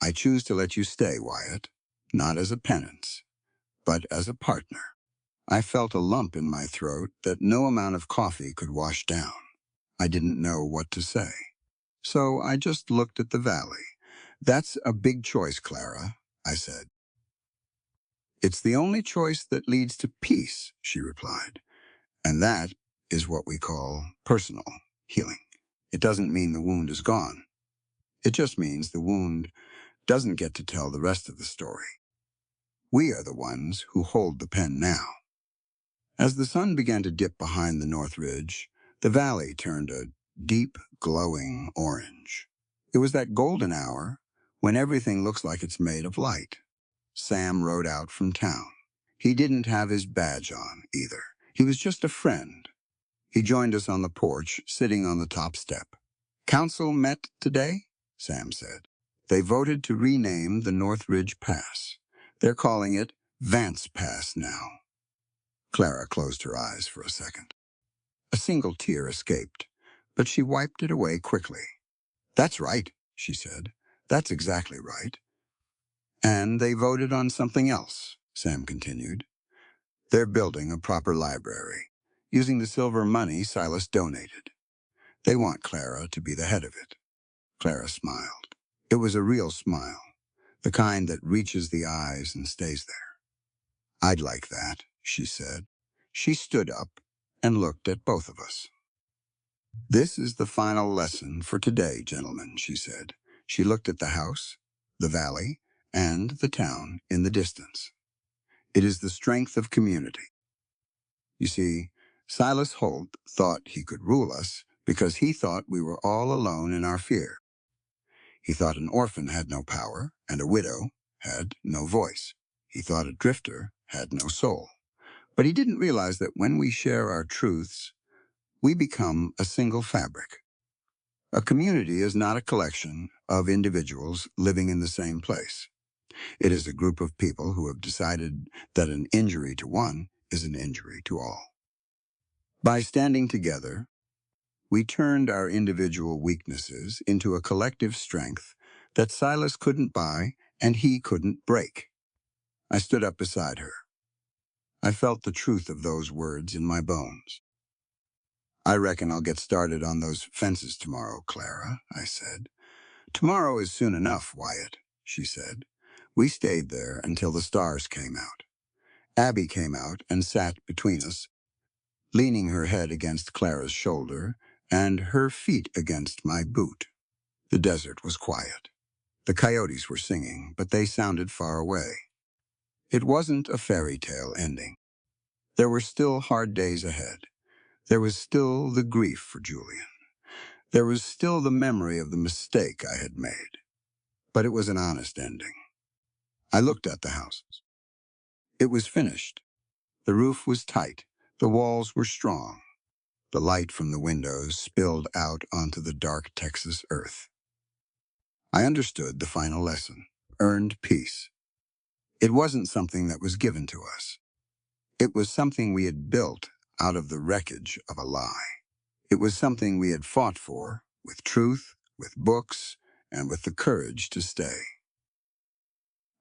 I choose to let you stay, Wyatt, not as a penance, but as a partner. I felt a lump in my throat that no amount of coffee could wash down. I didn't know what to say. So I just looked at the valley. That's a big choice, Clara, I said. It's the only choice that leads to peace, she replied. And that is what we call personal healing. It doesn't mean the wound is gone. It just means the wound doesn't get to tell the rest of the story. We are the ones who hold the pen now. As the sun began to dip behind the north ridge, the valley turned a deep, glowing orange. It was that golden hour when everything looks like it's made of light. Sam rode out from town. He didn't have his badge on, either. He was just a friend. He joined us on the porch, sitting on the top step. Council met today, Sam said. They voted to rename the North Ridge Pass. They're calling it Vance Pass now. Clara closed her eyes for a second. A single tear escaped, but she wiped it away quickly. That's right, she said. That's exactly right. And they voted on something else, Sam continued. They're building a proper library, using the silver money Silas donated. They want Clara to be the head of it. Clara smiled. It was a real smile, the kind that reaches the eyes and stays there. I'd like that, she said. She stood up and looked at both of us. This is the final lesson for today, gentlemen, she said. She looked at the house, the valley, and the town in the distance. It is the strength of community. You see, Silas Holt thought he could rule us because he thought we were all alone in our fear. He thought an orphan had no power, and a widow had no voice. He thought a drifter had no soul. But he didn't realize that when we share our truths, we become a single fabric. A community is not a collection of individuals living in the same place. It is a group of people who have decided that an injury to one is an injury to all. By standing together, we turned our individual weaknesses into a collective strength that Silas couldn't buy and he couldn't break. I stood up beside her. I felt the truth of those words in my bones. "I reckon I'll get started on those fences tomorrow, Clara," I said. "Tomorrow is soon enough, Wyatt," she said. We stayed there until the stars came out. Abby came out and sat between us, leaning her head against Clara's shoulder and her feet against my boot. The desert was quiet. The coyotes were singing, but they sounded far away. It wasn't a fairy tale ending. There were still hard days ahead. There was still the grief for Julian. There was still the memory of the mistake I had made. But it was an honest ending. I looked at the house. It was finished. The roof was tight. The walls were strong. The light from the windows spilled out onto the dark Texas earth. I understood the final lesson: earned peace. It wasn't something that was given to us. It was something we had built out of the wreckage of a lie. It was something we had fought for, with truth, with books, and with the courage to stay.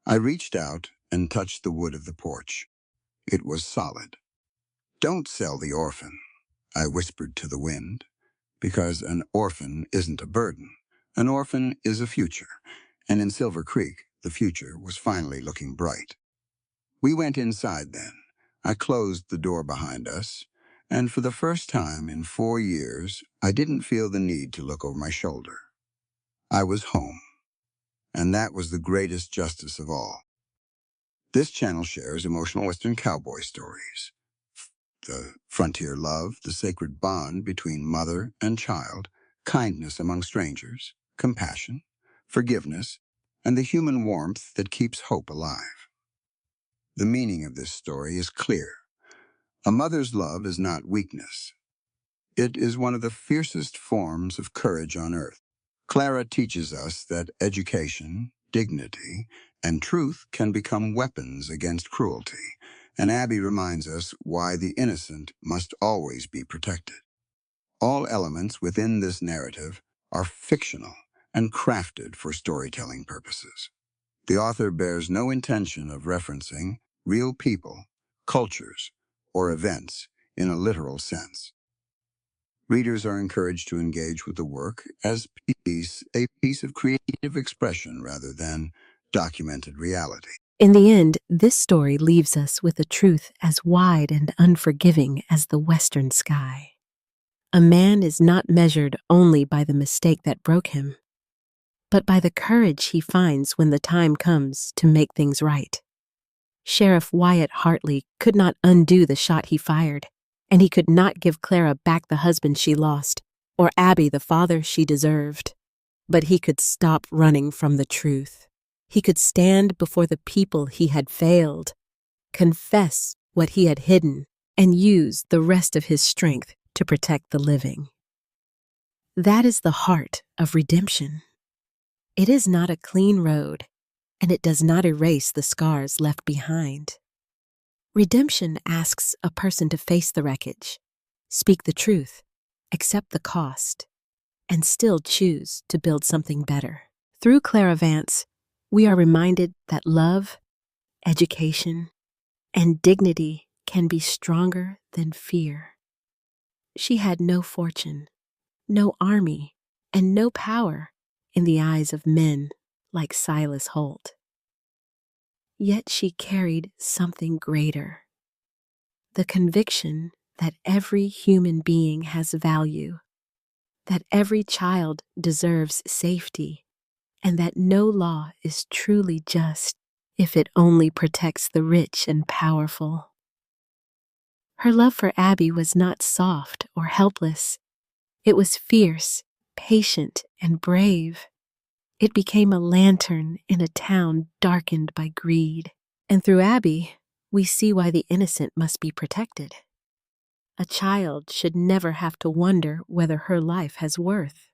I reached out and touched the wood of the porch. It was solid. "Don't sell the orphan," I whispered to the wind, "because an orphan isn't a burden. An orphan is a future, and in Silver Creek, the future was finally looking bright." We went inside then. I closed the door behind us, and for the first time in 4 years, I didn't feel the need to look over my shoulder. I was home, and that was the greatest justice of all. This channel shares emotional Western cowboy stories. The frontier love, the sacred bond between mother and child, kindness among strangers, compassion, forgiveness, and the human warmth that keeps hope alive. The meaning of this story is clear. A mother's love is not weakness. It is one of the fiercest forms of courage on earth. Clara teaches us that education, dignity, and truth can become weapons against cruelty, and Abby reminds us why the innocent must always be protected. All elements within this narrative are fictional and crafted for storytelling purposes. The author bears no intention of referencing real people, cultures, or events in a literal sense. Readers are encouraged to engage with the work as a piece of creative expression rather than documented reality. In the end, this story leaves us with a truth as wide and unforgiving as the western sky. A man is not measured only by the mistake that broke him, but by the courage he finds when the time comes to make things right. Sheriff Wyatt Hartley could not undo the shot he fired, and he could not give Clara back the husband she lost, or Abby the father she deserved. But he could stop running from the truth. He could stand before the people he had failed, confess what he had hidden, and use the rest of his strength to protect the living. That is the heart of redemption. It is not a clean road, and it does not erase the scars left behind. Redemption asks a person to face the wreckage, speak the truth, accept the cost, and still choose to build something better. Through Clara Vance, we are reminded that love, education, and dignity can be stronger than fear. She had no fortune, no army, and no power in the eyes of men like Silas Holt. Yet she carried something greater: the conviction that every human being has value, that every child deserves safety, and that no law is truly just if it only protects the rich and powerful. Her love for Abby was not soft or helpless. It was fierce, patient, and brave. It became a lantern in a town darkened by greed. And through Abby, we see why the innocent must be protected. A child should never have to wonder whether her life has worth.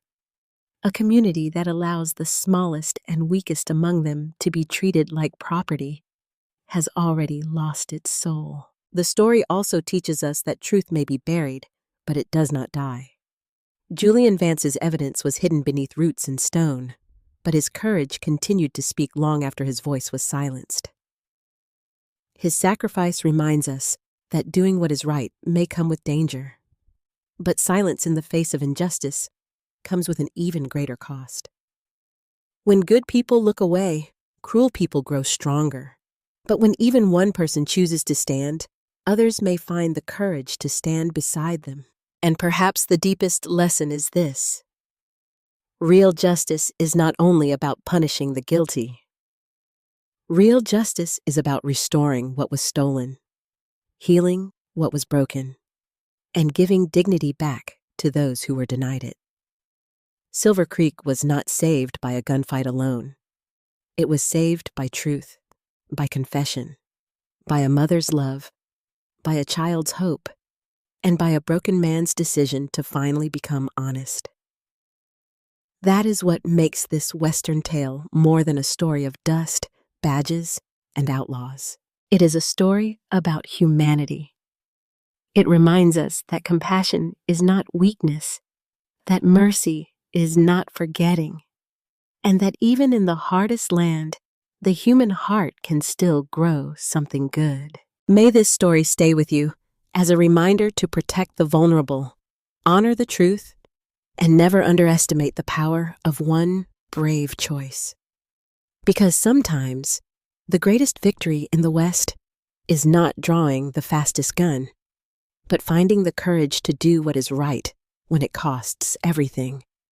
A community that allows the smallest and weakest among them to be treated like property has already lost its soul. The story also teaches us that truth may be buried, but it does not die. Julian Vance's evidence was hidden beneath roots and stone, but his courage continued to speak long after his voice was silenced. His sacrifice reminds us that doing what is right may come with danger, but silence in the face of injustice comes with an even greater cost. When good people look away, cruel people grow stronger. But when even one person chooses to stand, others may find the courage to stand beside them. And perhaps the deepest lesson is this: real justice is not only about punishing the guilty. Real justice is about restoring what was stolen, healing what was broken, and giving dignity back to those who were denied it. Silver Creek was not saved by a gunfight alone. It was saved by truth, by confession, by a mother's love, by a child's hope, and by a broken man's decision to finally become honest. That is what makes this Western tale more than a story of dust, badges, and outlaws. It is a story about humanity. It reminds us that compassion is not weakness, that mercy is not forgetting, and that even in the hardest land, the human heart can still grow something good. May this story stay with you as a reminder to protect the vulnerable, honor the truth, and never underestimate the power of one brave choice. Because sometimes the greatest victory in the West is not drawing the fastest gun, but finding the courage to do what is right when it costs everything.